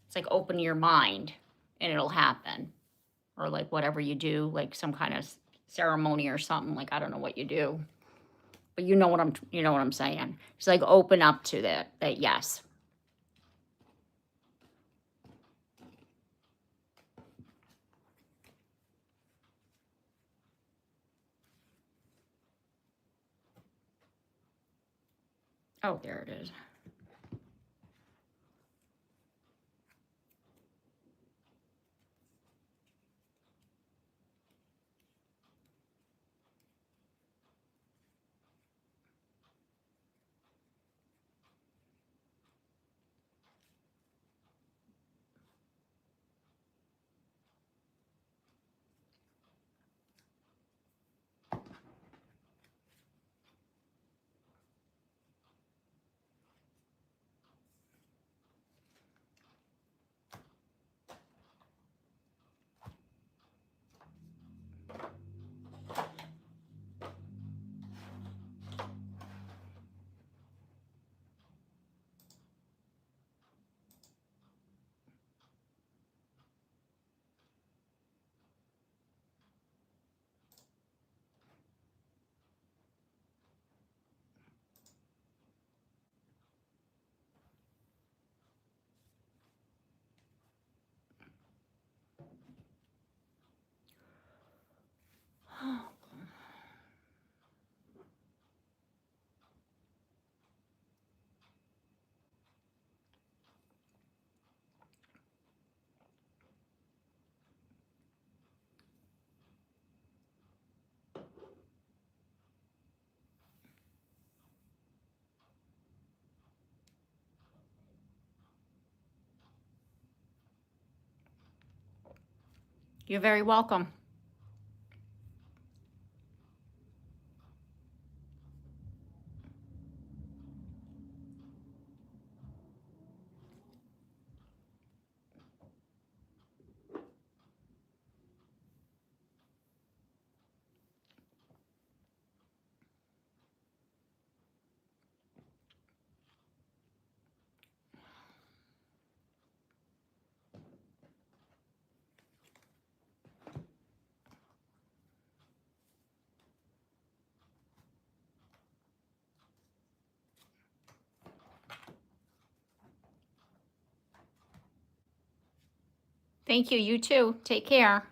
It's like open your mind and it'll happen. Or like whatever you do, like some kind of ceremony or something. Like, I don't know what you do, but you know what I'm saying. It's like open up to that yes. Oh, there it is. You're very welcome. Thank you. You too. Take care.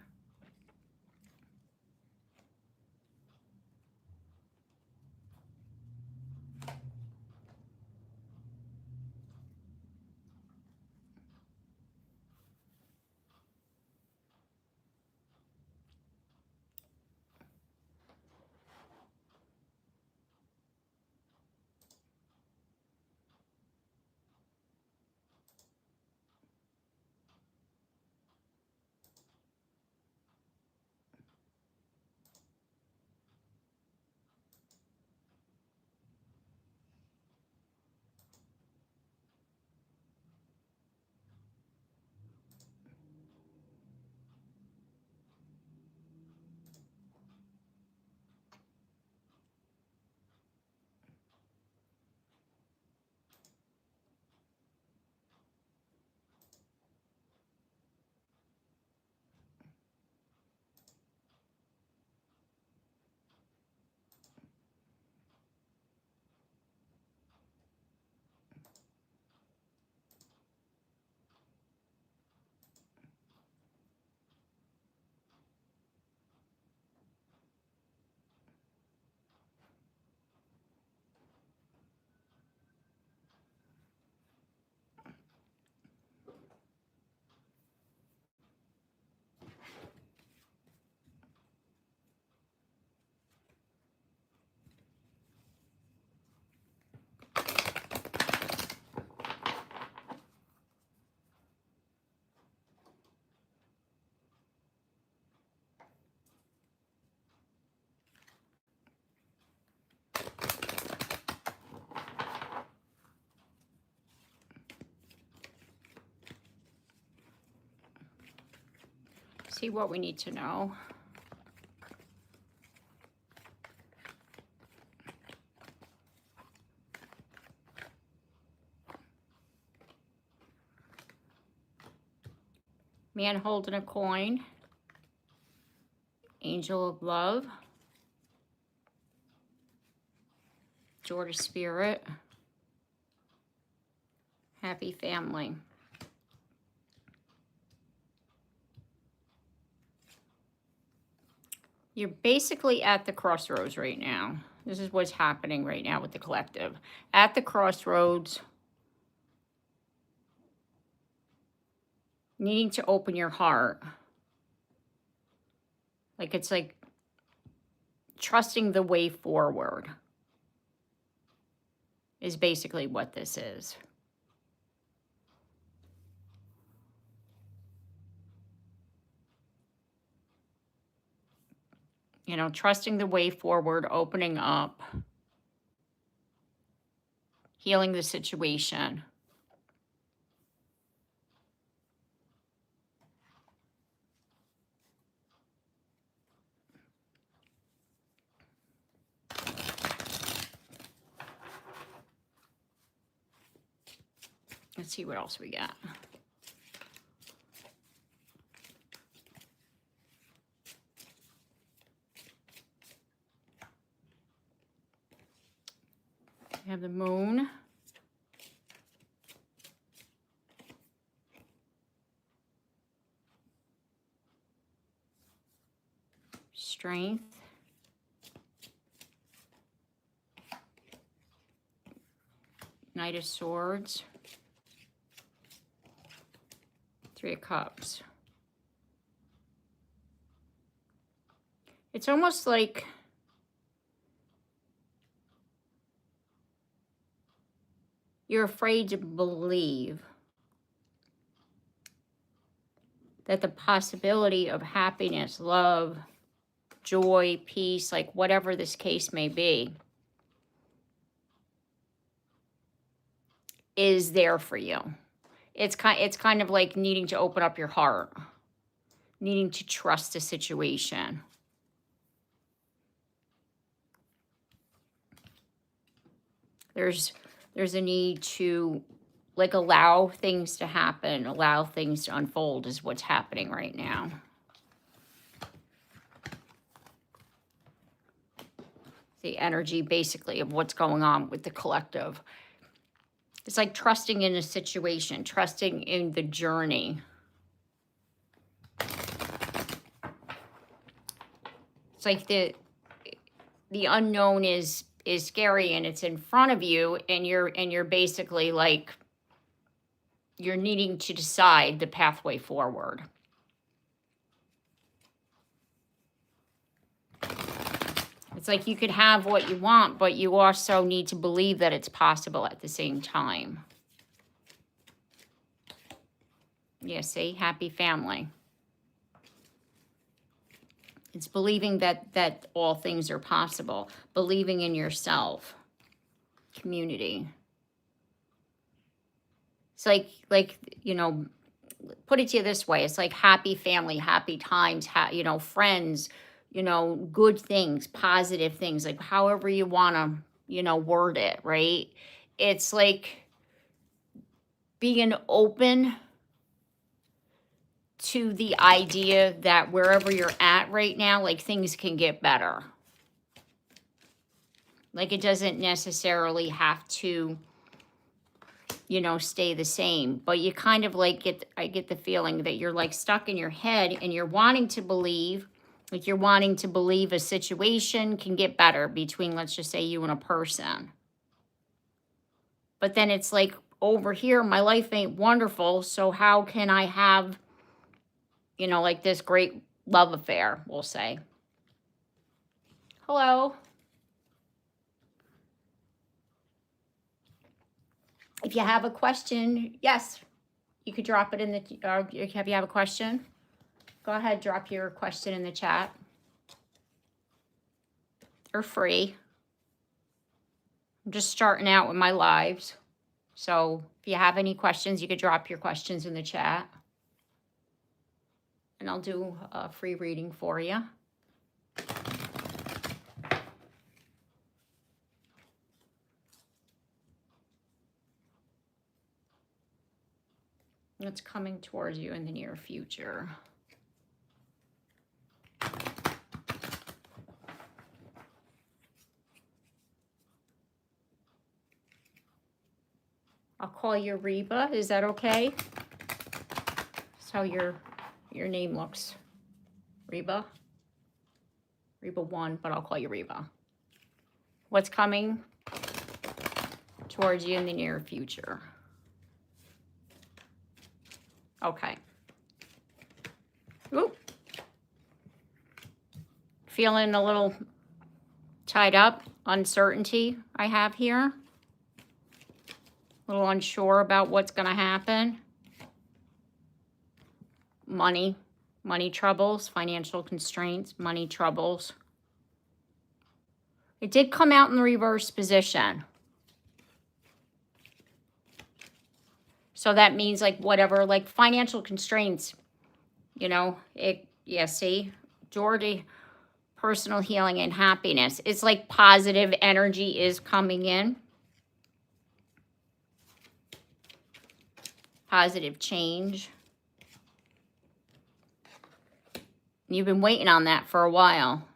See what we need to know. Man holding a coin. Angel of love. Sword of spirit. Happy family. You're basically at the crossroads right now. This is what's happening right now with the collective. At the crossroads, needing to open your heart. Like it's like trusting the way forward is basically what this is. You know, trusting the way forward, opening up, healing the situation. Let's see what else we got. We have the moon. Strength. Knight of Swords. Three of Cups. It's almost like you're afraid to believe that the possibility of happiness, love, joy, peace, like whatever this case may be, is there for you. It's kind of like needing to open up your heart, needing to trust the situation. There's a need to like allow things to happen, allow things to unfold is what's happening right now. The energy basically of what's going on with the collective. It's like trusting in a situation, trusting in the journey. It's like the unknown is scary and it's in front of you, and you're basically like you're needing to decide the pathway forward. It's like you could have what you want, but you also need to believe that it's possible at the same time. Yeah, see? Happy family. It's believing that all things are possible. Believing in yourself. Community. It's like you know, put it to you this way. It's like happy family, happy times, you know, friends, you know, good things, positive things, like however you want to, you know, word it, right? It's like being open to the idea that wherever you're at right now, like things can get better. Like it doesn't necessarily have to, you know, stay the same, but you kind of like I get the feeling that you're like stuck in your head and you're wanting to believe, like you're wanting to believe a situation can get better between, let's just say, you and a person. But then it's like, over here, my life ain't wonderful, so how can I have, you know, like this great love affair, we'll say. Hello. If you have a question, yes, you could drop it in the, if you have a question, go ahead, drop your question in the chat. They're free. I'm just starting out with my lives. So if you have any questions, you could drop your questions in the chat. and I'll do a free reading for you. What's coming towards you in the near future? I'll call you Reeba. Is that okay? That's how your name looks. Reeba. Reeba 1, but I'll call you Reeba. What's coming towards you in the near future? Okay. Ooh. Feeling a little tied up, uncertainty I have here. A little unsure about what's going to happen. Money troubles, financial constraints, money troubles. It did come out in the reverse position. So that means like whatever, like financial constraints, you know, see, Jordy, personal healing and happiness. It's like positive energy is coming in. Positive change. You've been waiting on that for a while.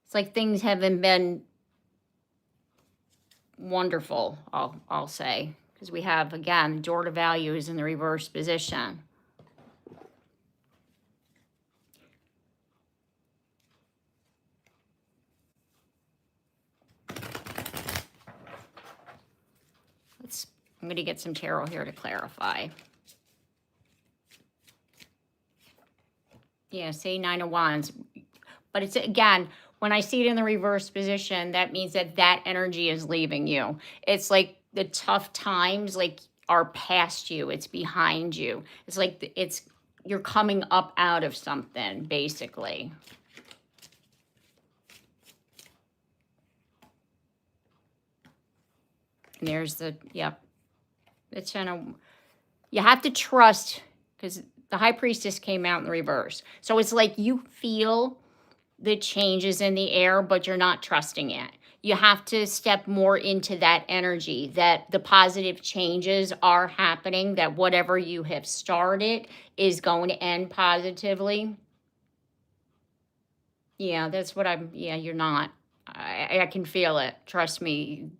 It's like things haven't been wonderful, I'll say. Because we have, again, door to value is in the reverse position. I'm going to get some tarot here to clarify. Yeah, say 9 of Wands. But it's, again, when I see it in the reverse position, that means that that energy is leaving you. It's like the tough times, like, are past you. It's behind you. It's like you're coming up out of something, basically. And there's the, yep. It's kind of, you have to trust, because the High Priestess came out in the reverse. So it's like you feel the changes in the air, but you're not trusting it. You have to step more into that energy, that the positive changes are happening, that whatever you have started is going to end positively. Yeah, that's what you're not. I can feel it. Trust me.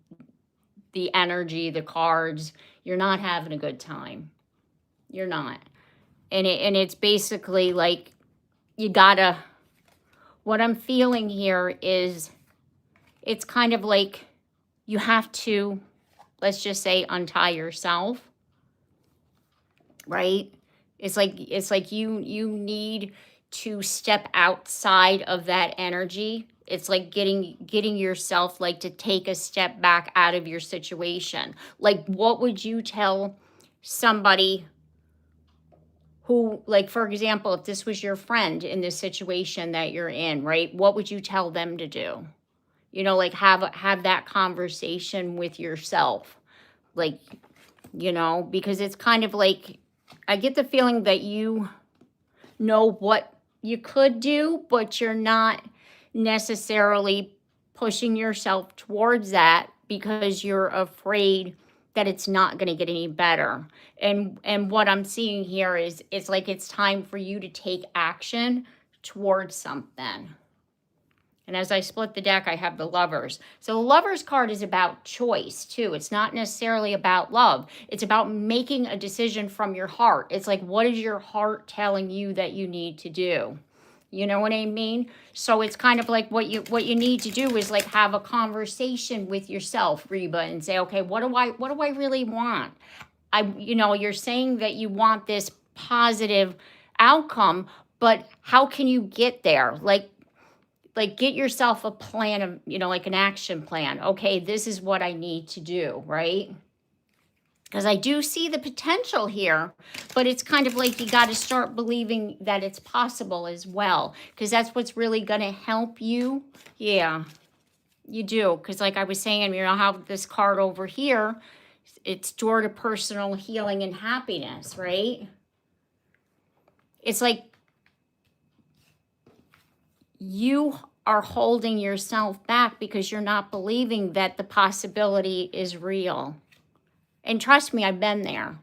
The energy, the cards, you're not having a good time. You're not. And it's basically like you gotta, what I'm feeling here is it's kind of like you have to, let's just say, untie yourself, right? It's like you need to step outside of that energy. It's like getting yourself like to take a step back out of your situation. Like, what would you tell somebody who, like, for example, if this was your friend in this situation that you're in, right? What would you tell them to do? You know, like have that conversation with yourself. Like, you know, because it's kind of like, I get the feeling that you know what you could do, but you're not necessarily pushing yourself towards that because you're afraid that it's not going to get any better. And what I'm seeing here is it's like it's time for you to take action towards something. And as I split the deck, I have the Lovers. So the Lovers card is about choice, too. It's not necessarily about love. It's about making a decision from your heart. It's like, what is your heart telling you that you need to do? You know what I mean? So it's kind of like what you need to do is like have a conversation with yourself, Reeba, and say, okay, what do I really want? You're saying that you want this positive outcome, but how can you get there? Like get yourself a plan of, like an action plan. Okay, this is what I need to do, right? Because I do see the potential here, but it's kind of like you got to start believing that it's possible as well, because that's what's really going to help you. Yeah, you do. Because like I was saying, how this card over here, it's door to personal healing and happiness, right? it's like you are holding yourself back because you're not believing that the possibility is real. And trust me, I've been there.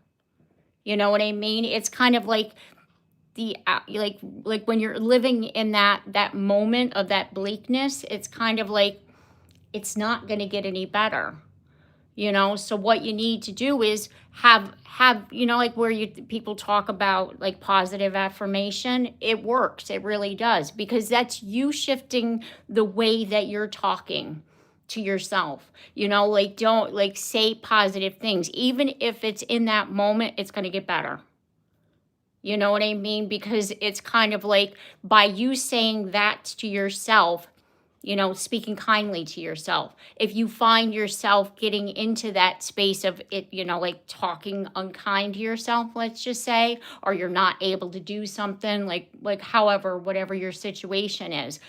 You know what I mean? It's kind of like the like when you're living in that moment of that bleakness, it's kind of like it's not going to get any better. You know, so what you need to do is have you know, like where you people talk about like positive affirmation. It works, it really does, because that's you shifting the way that you're talking to yourself. You know, like don't like say positive things, even if it's in that moment, it's going to get better. You know what I mean? Because it's kind of like by you saying that to yourself, you know, speaking kindly to yourself. If you find yourself getting into that space of it, you know, like talking unkind to yourself, let's just say, or you're not able to do something like however, whatever your situation is,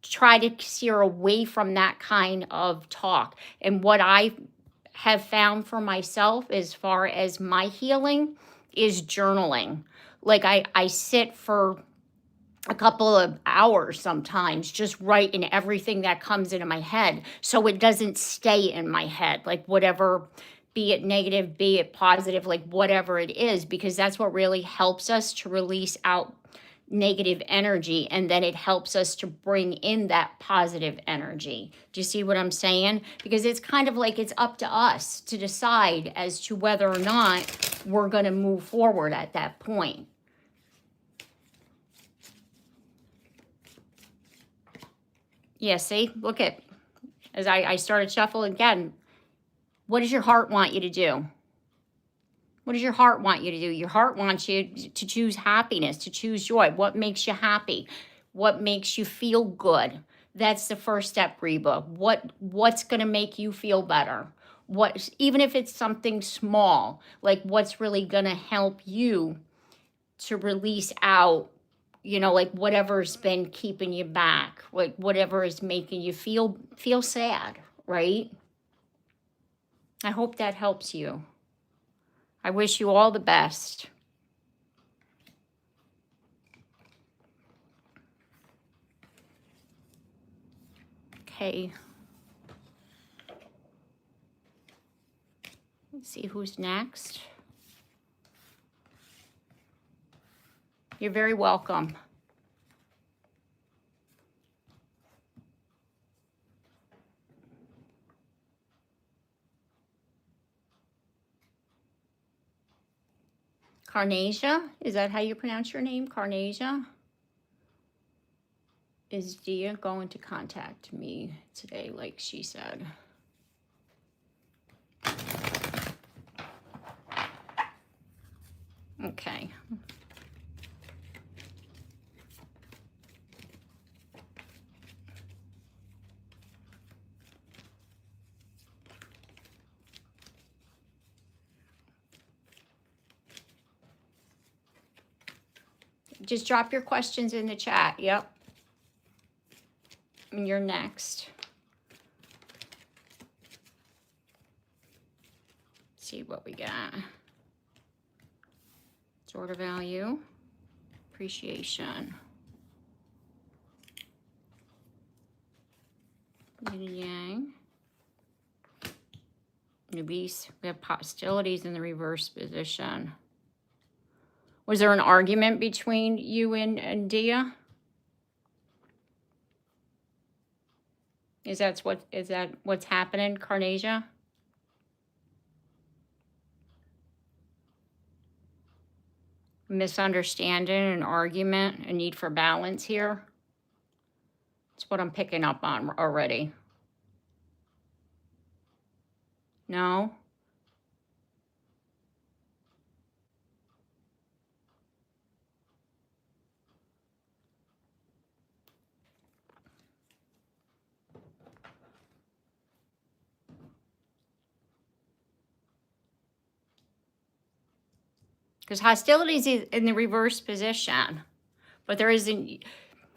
try to steer away from that kind of talk. And what I have found for myself as far as my healing is journaling. Like I sit for a couple of hours sometimes just writing everything that comes into my head so it doesn't stay in my head, like whatever, be it negative, be it positive, like whatever it is, because that's what really helps us to release out negative energy, and then it helps us to bring in that positive energy. Do you see what I'm saying? Because it's kind of like it's up to us to decide as to whether or not we're going to move forward at that point. Yeah, see, look at, as I started shuffling again, what does your heart want you to do? What does your heart want you to do? Your heart wants you to choose happiness, to choose joy. What makes you happy? What makes you feel good? That's the first step, Reba. What's going to make you feel better? What, even if it's something small, like what's really going to help you to release out, you know, like whatever's been keeping you back, like whatever is making you feel sad, right? I hope that helps you. I wish you all the best. Okay. Let's see who's next. You're very welcome. Carnasia, is that how you pronounce your name? Carnasia? Is Dia going to contact me today, like she said? Okay. Just drop your questions in the chat. Yep. And you're next. Let's see what we got. Order value, appreciation, yin and yang, release. We have hostilities in the reverse position. Was there an argument between you and Dia? Is that what's happening, Carnasia? Misunderstanding, an argument, a need for balance here. That's what I'm picking up on already. No? Because hostilities is in the reverse position, but there isn't.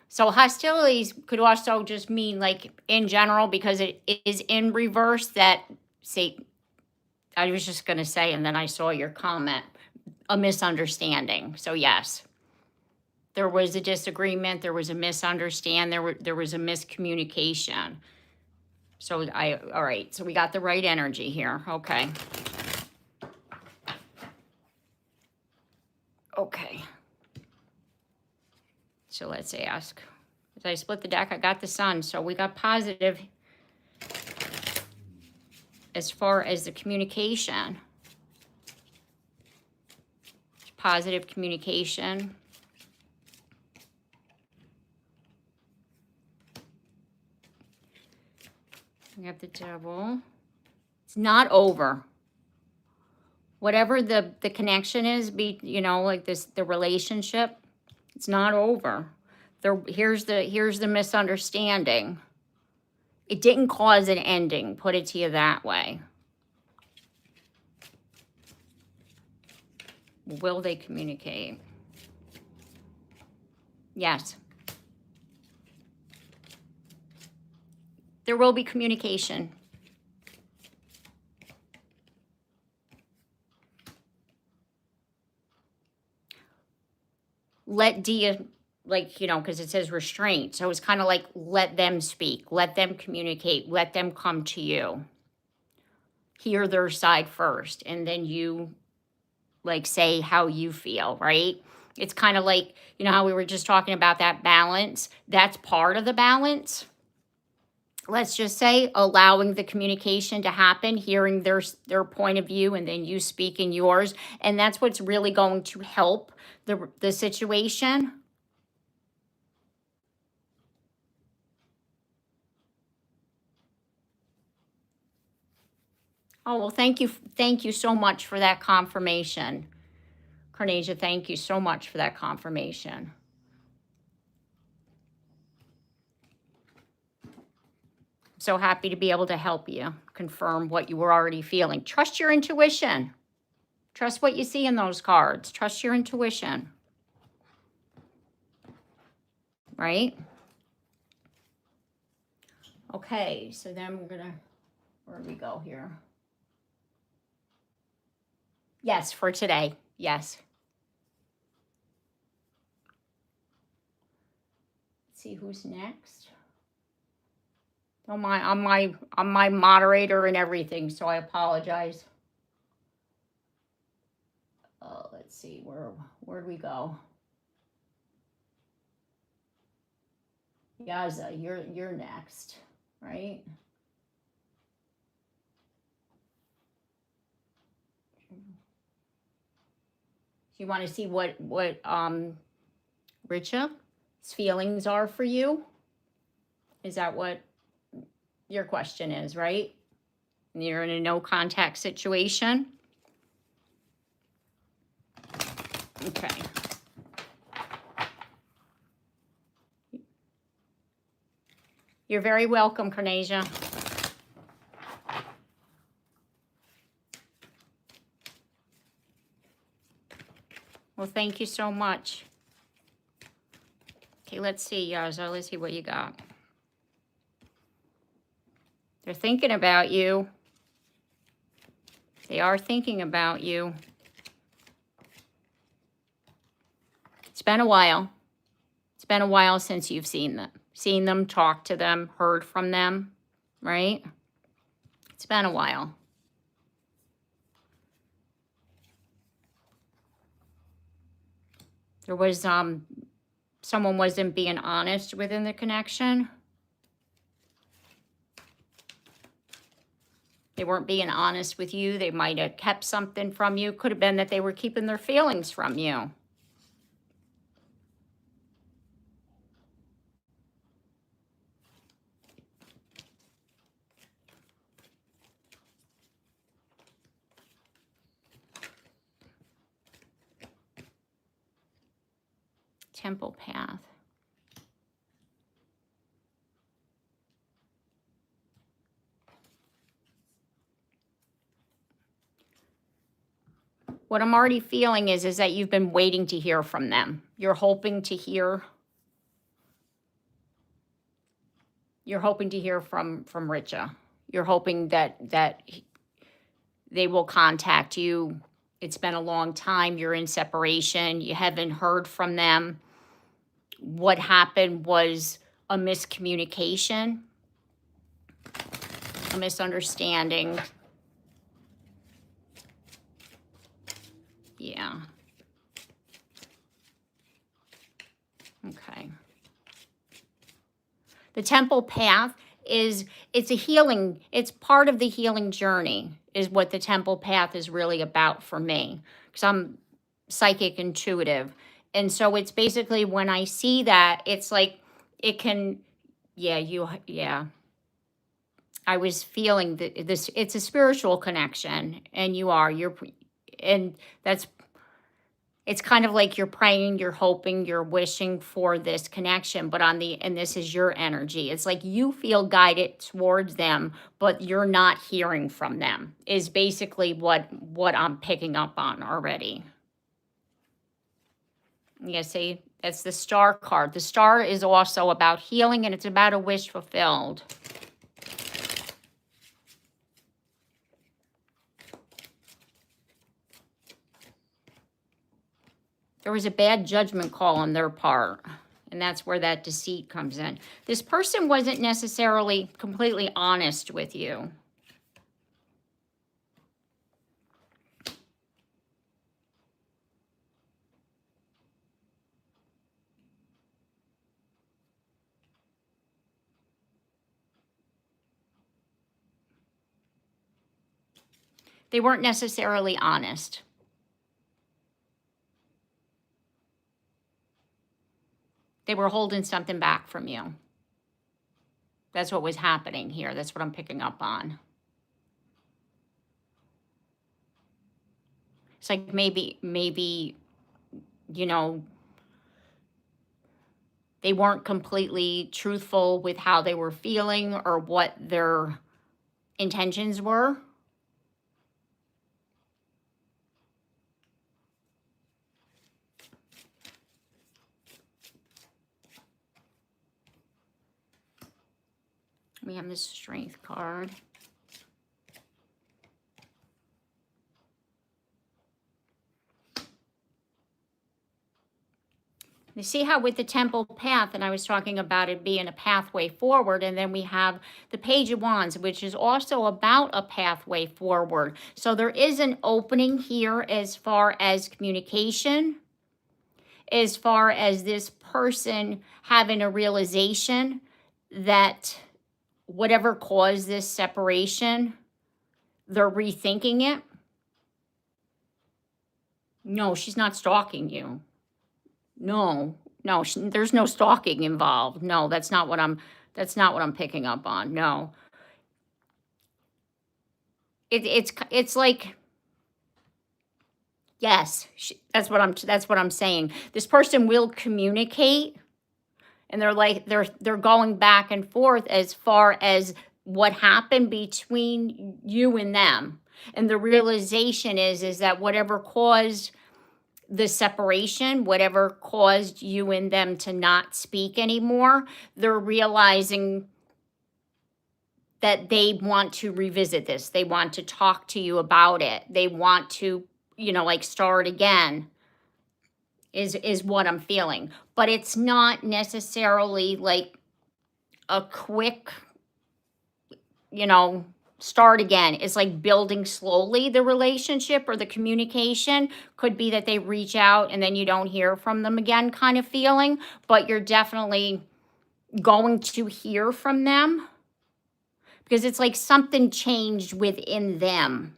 So hostilities could also just mean like in general, because it is in reverse, that, say, I was just going to say, and then I saw your comment, a misunderstanding. So yes. There was a disagreement, there was a misunderstanding, there was a miscommunication. So all right, so we got the right energy here. Okay. Okay. So let's ask. As I split the deck, I got the Sun. So we got positive as far as the communication. Positive communication. We have the Devil. It's not over. Whatever the connection is, like the relationship, it's not over. Here's the misunderstanding. It didn't cause an ending, put it to you that way. Will they communicate? Yes. There will be communication. Let Dia, because it says restraint. So it's kind of like, let them speak, let them communicate, let them come to you. Hear their side first, and then you say how you feel, right? It's kind of like, how we were just talking about that balance. That's part of the balance. Let's just say allowing the communication to happen, hearing their point of view, and then you speaking yours. And that's what's really going to help the situation. Oh, well, thank you. Thank you so much for that confirmation. Carnasia, thank you so much for that confirmation. So happy to be able to help you confirm what you were already feeling. Trust your intuition. Trust what you see in those cards. Trust your intuition. Right? Okay, so then where do we go here? Yes, for today. Yes. Let's see who's next. I'm my moderator and everything, so I apologize. Let's see, where'd we go? Yaza, you're next, right? You want to see what Richa's feelings are for you? Is that what your question is, right? You're in a no contact situation. Okay. You're very welcome, Carnasia. Well, thank you so much. Okay, let's see, Yaza. Let's see what you got. They're thinking about you. They are thinking about you. It's been a while. It's been a while since you've seen them, talked to them, heard from them, right? It's been a while. There was someone wasn't being honest within the connection. They weren't being honest with you. They might have kept something from you. Could have been that they were keeping their feelings from you. Temple path. What I'm already feeling is that you've been waiting to hear from them. You're hoping to hear. You're hoping to hear from Richa. You're hoping that they will contact you. It's been a long time. You're in separation. You haven't heard from them. what happened was a miscommunication, a misunderstanding. Yeah. Okay. The temple path it's a healing, it's part of the healing journey is what the temple path is really about for me. Because I'm psychic intuitive. And so it's basically when I see that, it's like it can, yeah. I was feeling that this, it's a spiritual connection, and and that's, it's kind of like you're praying, you're hoping, you're wishing for this connection, but and this is your energy. It's like you feel guided towards them, but you're not hearing from them, is basically what I'm picking up on already. Yeah, see, that's the star card. The star is also about healing, and it's about a wish fulfilled. There was a bad judgment call on their part, and that's where that deceit comes in. This person wasn't necessarily completely honest with you. They weren't necessarily honest. They were holding something back from you. That's what was happening here. That's what I'm picking up on. It's like maybe, you know, they weren't completely truthful with how they were feeling or what their intentions were. We have this strength card. You see how with the temple path, and I was talking about it being a pathway forward, and then we have the Page of Wands, which is also about a pathway forward. So there is an opening here as far as communication, as far as this person having a realization that whatever caused this separation, they're rethinking it. No, she's not stalking you. No, there's no stalking involved. No, that's not what I'm picking up on. No. It's like, yes, that's what I'm saying. This person will communicate, and they're going back and forth as far as what happened between you and them. And the realization is that whatever caused the separation, whatever caused you and them to not speak anymore, they're realizing that they want to revisit this. They want to talk to you about it. They want to, like start again, is what I'm feeling. But it's not necessarily like a quick, start again. It's like building slowly the relationship or the communication. Could be that they reach out and then you don't hear from them again kind of feeling, but you're definitely going to hear from them because it's like something changed within them.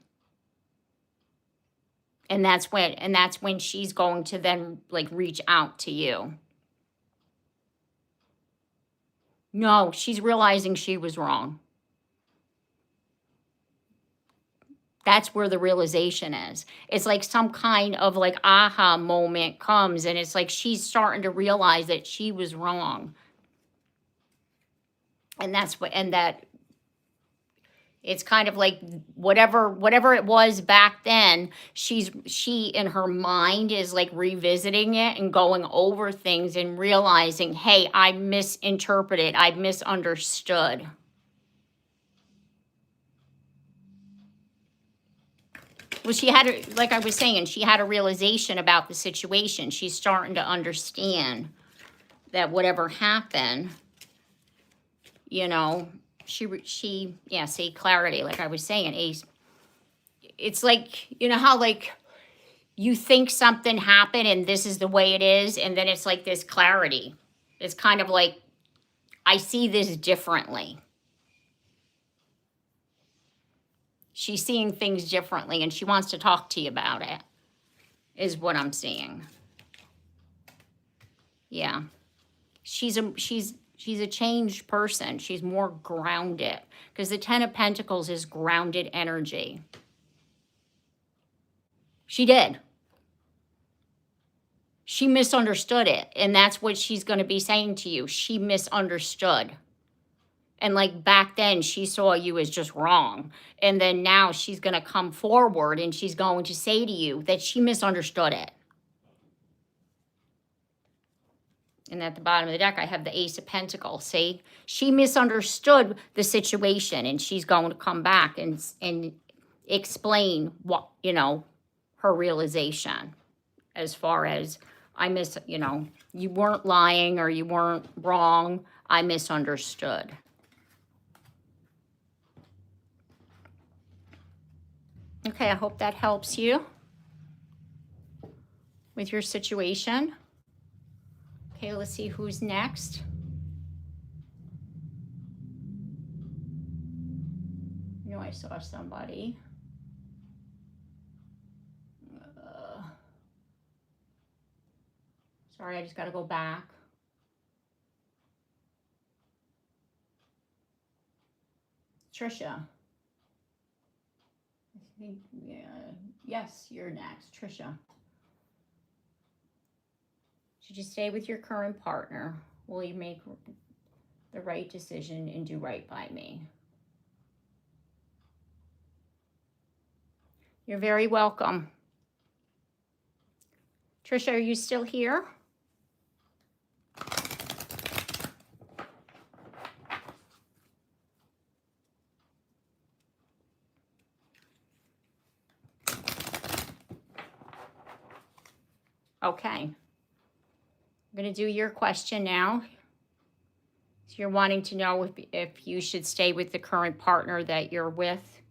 And that's when she's going to then like reach out to you. No, she's realizing she was wrong. That's where the realization is. It's like some kind of like aha moment comes, and it's like she's starting to realize that she was wrong. And that it's kind of like whatever it was back then, she in her mind is like revisiting it and going over things and realizing, hey, I misinterpreted, I misunderstood. Well, like I was saying, she had a realization about the situation. She's starting to understand that whatever happened, you know, yeah, see, clarity, like I was saying, Ace. It's like, you know how like you think something happened and this is the way it is, and then it's like this clarity. It's kind of like, I see this differently. She's seeing things differently and she wants to talk to you about it, is what I'm seeing. Yeah. She's a changed person. She's more grounded, because the Ten of Pentacles is grounded energy. She did. She misunderstood it, and that's what she's going to be saying to you. She misunderstood. And like back then, she saw you as just wrong. And then now she's going to come forward and she's going to say to you that she misunderstood it. And at the bottom of the deck, I have the Ace of Pentacles. See, she misunderstood the situation, and she's going to come back and explain what, you know, her realization as far as, you know, you weren't lying or you weren't wrong. I misunderstood. Okay, I hope that helps you with your situation. Okay, let's see who's next. I know I saw somebody. Sorry, I just got to go back. Trisha. I think, yeah. Yes, you're next, Trisha. Should you stay with your current partner? Will you make the right decision and do right by me? You're very welcome. Trisha, are you still here? Okay. I'm going to do your question now. So you're wanting to know if you should stay with the current partner that you're with,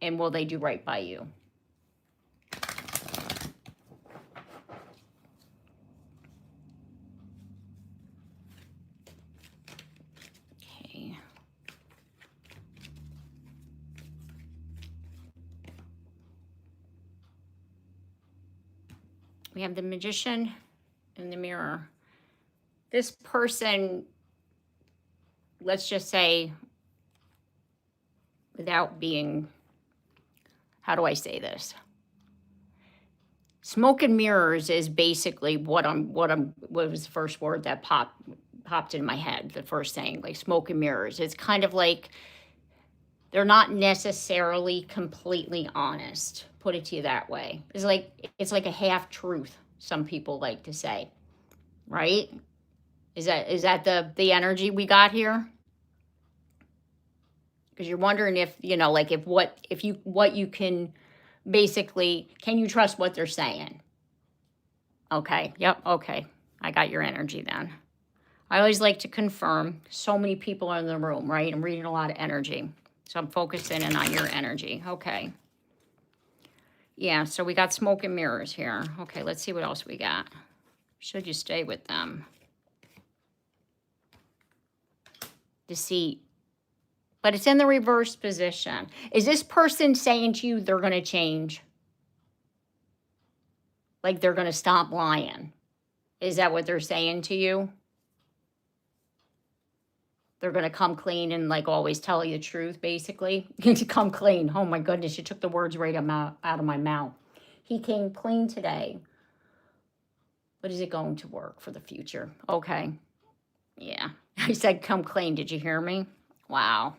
and will they do right by you? Okay. We have the Magician and the Mirror. This person, let's just say, without being, how do I say this? Smoke and mirrors is basically what was the first word that popped in my head, the first thing, like smoke and mirrors. It's kind of like they're not necessarily completely honest, put it to you that way. It's like a half truth, some people like to say, right? Is that the energy we got here? Because you're wondering if, you know, like if you can basically, can you trust what they're saying? Okay, yep, okay. I got your energy then. I always like to confirm. So many people are in the room, right? I'm reading a lot of energy. So I'm focusing in on your energy. Okay. Yeah, so we got smoke and mirrors here. Okay, let's see what else we got. Should you stay with them? Deceit. But it's in the reverse position. Is this person saying to you they're going to change? Like they're going to stop lying? Is that what they're saying to you? They're going to come clean and like always tell you the truth, basically? To come clean. Oh my goodness, you took the words right out of my mouth. He came clean today. But is it going to work for the future? Okay. Yeah. I said come clean. Did you hear me? Wow.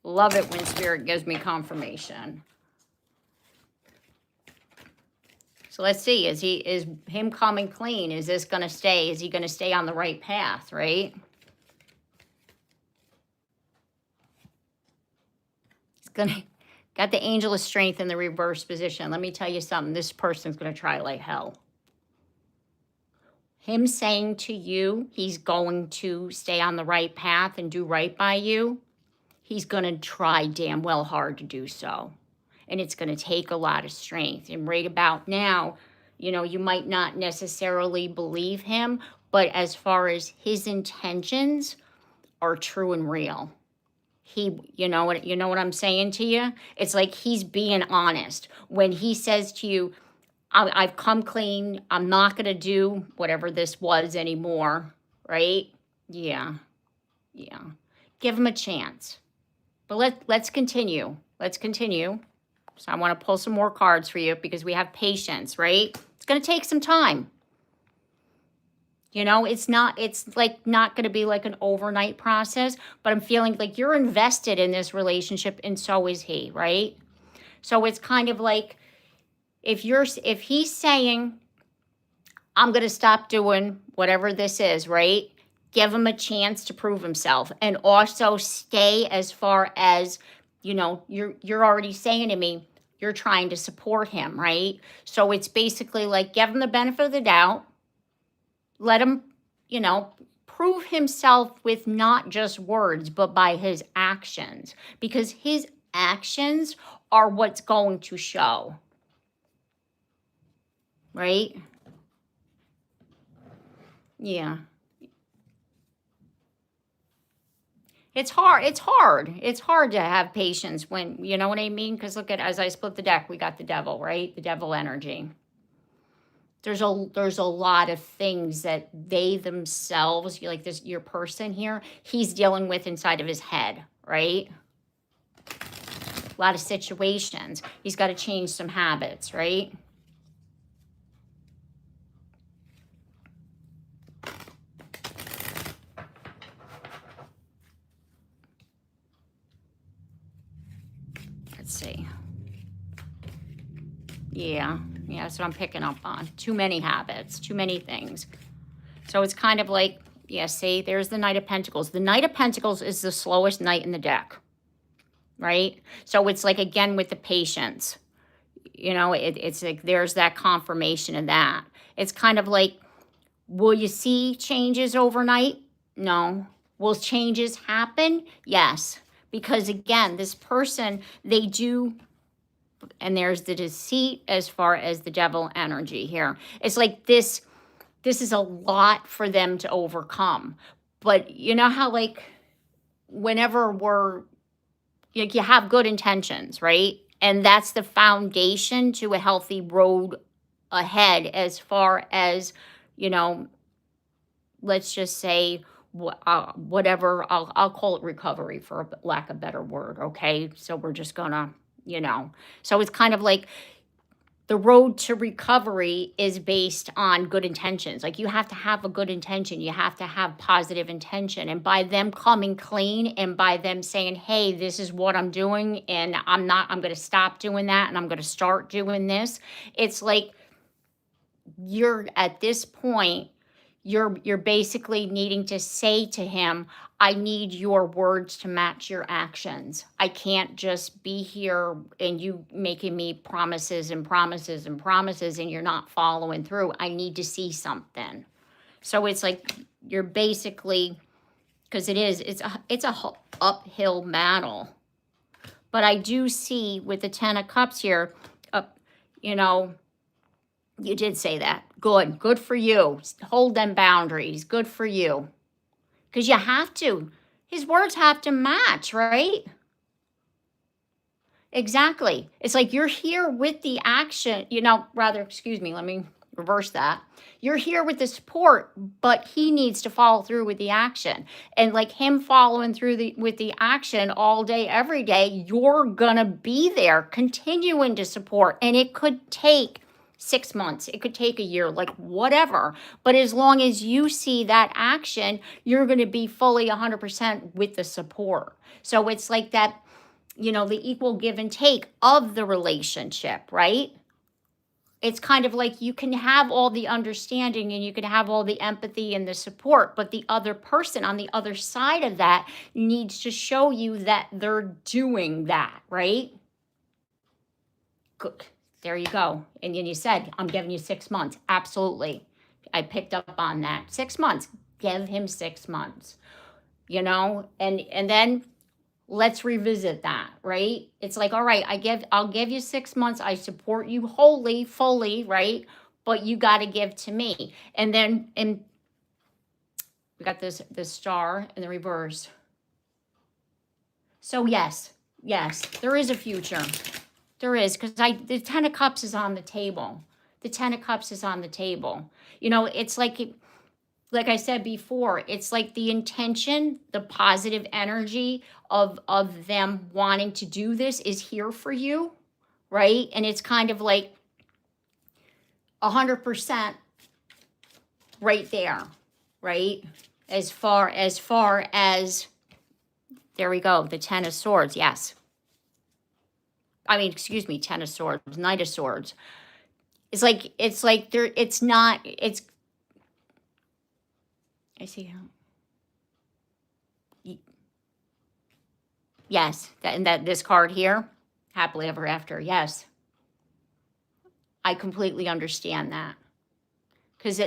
Love it when Spirit gives me confirmation. So let's see. Is him coming clean? Is this going to stay? Is he going to stay on the right path, right? It's going to got the Angel of Strength in the reverse position. Let me tell you something. This person's going to try like hell. him saying to you he's going to stay on the right path and do right by you, he's going to try damn well hard to do so. And it's going to take a lot of strength. And right about now, you know, you might not necessarily believe him, but as far as his intentions are true and real. You know what I'm saying to you? It's like he's being honest. When he says to you, I've come clean, I'm not going to do whatever this was anymore, right? Yeah. Give him a chance. But let's continue. Let's continue. So I want to pull some more cards for you because we have patience, right? It's going to take some time. You know, it's like not going to be like an overnight process, but I'm feeling like you're invested in this relationship and so is he, right? So it's kind of like if he's saying, I'm going to stop doing whatever this is, right? Give him a chance to prove himself and also stay as far as, you know, you're already saying to me, you're trying to support him, right? So it's basically like give him the benefit of the doubt. Let him, you know, prove himself with not just words, but by his actions, because his actions are what's going to show, right? Yeah. It's hard. It's hard to have patience when, you know what I mean? Because look at, as I split the deck, we got the devil, right? The devil energy. There's a lot of things that they themselves, like this, your person here, he's dealing with inside of his head, right? A lot of situations. He's got to change some habits, right? Let's see. Yeah, that's what I'm picking up on. Too many habits, too many things. So it's kind of like, yeah, see, there's the Knight of Pentacles. The Knight of Pentacles is the slowest knight in the deck, right? So it's like, again, with the patience, you know, it's like there's that confirmation of that. It's kind of like, will you see changes overnight? No. Will changes happen? Yes. Because again, this person, they do, and there's the deceit as far as the devil energy here. It's like this is a lot for them to overcome. But you know how like whenever you have good intentions, right? And that's the foundation to a healthy road ahead as far as, you know, let's just say whatever, I'll call it recovery for lack of a better word, okay? So we're just gonna, you know. So it's kind of like the road to recovery is based on good intentions. Like you have to have a good intention. You have to have positive intention. And by them coming clean and by them saying, hey, this is what I'm doing and I'm going to stop doing that and I'm going to start doing this. It's like you're at this point, you're basically needing to say to him, I need your words to match your actions. I can't just be here and you making me promises and promises and promises and you're not following through. I need to see something. So it's like you're basically, because it's a uphill battle. But I do see with the Ten of Cups here, you know, you did say that. Good for you. Hold them boundaries. Good for you. Because you have to. His words have to match, right? Exactly. It's like you're here with the action, excuse me, let me reverse that. You're here with the support, but he needs to follow through with the action. And like him following through with the action all day, every day, you're going to be there continuing to support. And it could take 6 months, it could take a year, like whatever. But as long as you see that action, you're going to be fully 100% with the support. So it's like that, the equal give and take of the relationship, right? It's kind of like you can have all the understanding and you can have all the empathy and the support, but the other person on the other side of that needs to show you that they're doing that, right? Good. There you go. And then you said, I'm giving you 6 months. Absolutely. I picked up on that. 6 months. Give him 6 months, you know? And then let's revisit that, right? It's like, all right, I'll give you 6 months. I support you wholly, fully, right? But you got to give to me. And then we got this star in the reverse. So yes, there is a future. There is, because the 10 of Cups is on the table. The 10 of Cups is on the table. You know, it's like I said before, it's like the intention, the positive energy of them wanting to do this is here for you, right? And it's kind of like 100% right there, right? As far as, there we go, the 10 of Swords, yes. I mean, excuse me, 10 of Swords, Knight of Swords. It's like there, it's not, it's, I see how, yes, this card here, happily ever after, yes. I completely understand that.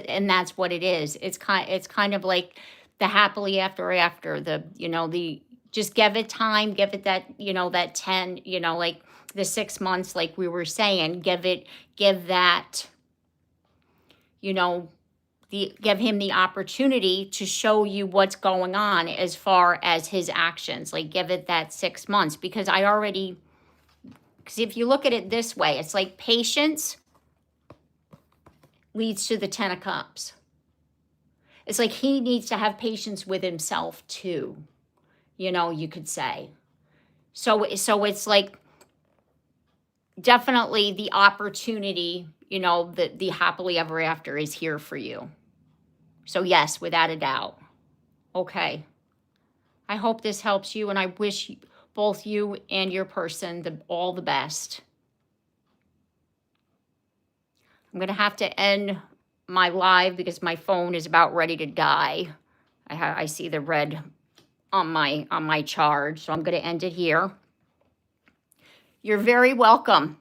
And that's what it is. It's kind of like the happily after, just give it time, give it that, that 10, like the 6 months, like we were saying, give that, give him the opportunity to show you what's going on as far as his actions. Like give it that 6 months, because if you look at it this way, it's like patience leads to the 10 of Cups. It's like he needs to have patience with himself too, you could say. So it's like definitely the opportunity, the happily ever after is here for you. So yes, without a doubt. Okay. I hope this helps you, and I wish both you and your person all the best. I'm going to have to end my live because my phone is about ready to die. I see the red on my charge, so I'm going to end it here. You're very welcome.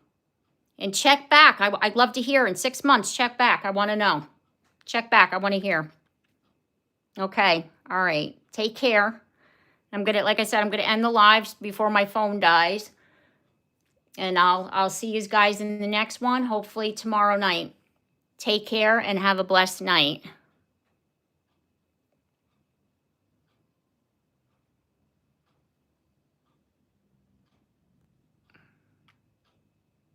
And check back. I'd love to hear in 6 months. Check back. I want to know. Check back. I want to hear. Okay. All right. Take care. Like I said, I'm going to end the lives before my phone dies. And I'll see you guys in the next one, hopefully tomorrow night. Take care and have a blessed night.